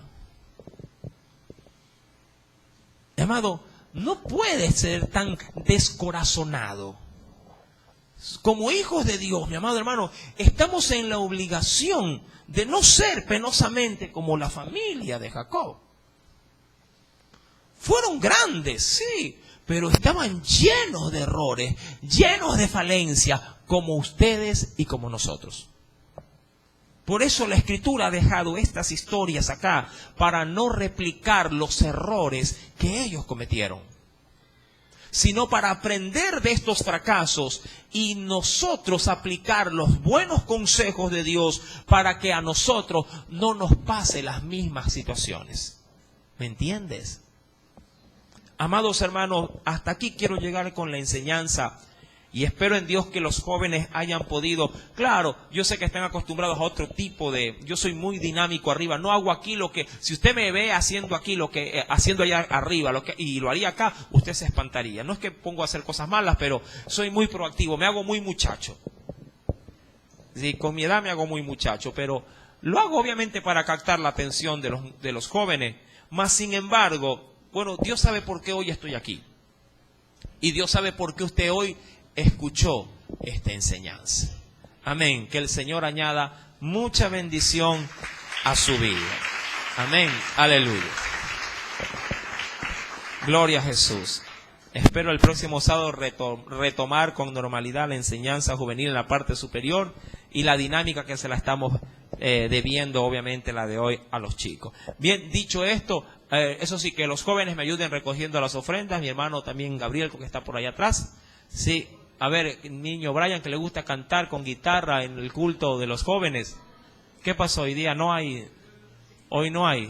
Amado, no puedes ser tan descorazonado. Como hijos de Dios, mi amado hermano, estamos en la obligación de no ser penosamente como la familia de Jacob. Fueron grandes, sí, pero estaban llenos de errores, llenos de falencias, como ustedes y como nosotros. Por eso la Escritura ha dejado estas historias acá, para no replicar los errores que ellos cometieron, sino para aprender de estos fracasos y nosotros aplicar los buenos consejos de Dios para que a nosotros no nos pase las mismas situaciones. ¿Me entiendes? Amados hermanos, hasta aquí quiero llegar con la enseñanza y espero en Dios que los jóvenes hayan podido. Claro, yo sé que están acostumbrados a otro tipo de... Yo soy muy dinámico arriba, no hago aquí lo que... Si usted me ve haciendo aquí lo que... haciendo allá arriba y lo haría acá, usted se espantaría. No es que pongo a hacer cosas malas, pero soy muy proactivo, me hago muy muchacho. Sí, con mi edad me hago muy muchacho, pero lo hago obviamente para captar la atención de los jóvenes. Mas sin embargo... Bueno, Dios sabe por qué hoy estoy aquí. Y Dios sabe por qué usted hoy escuchó esta enseñanza. Amén. Que el Señor añada mucha bendición a su vida. Amén. Aleluya. Gloria a Jesús. Espero el próximo sábado retomar con normalidad la enseñanza juvenil en la parte superior y la dinámica que se la estamos debiendo, obviamente, la de hoy a los chicos. Bien, dicho esto, eso sí, que los jóvenes me ayuden recogiendo las ofrendas. Mi hermano también Gabriel, que está por allá atrás. Sí, a ver, niño Brian, que le gusta cantar con guitarra en el culto de los jóvenes. ¿Qué pasó hoy día? No hay. Hoy no hay.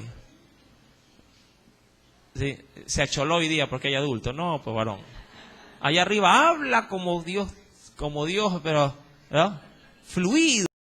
Sí, se acholó hoy día porque hay adulto. No, pues varón. Allá arriba habla como Dios, pero ¿verdad? Fluido.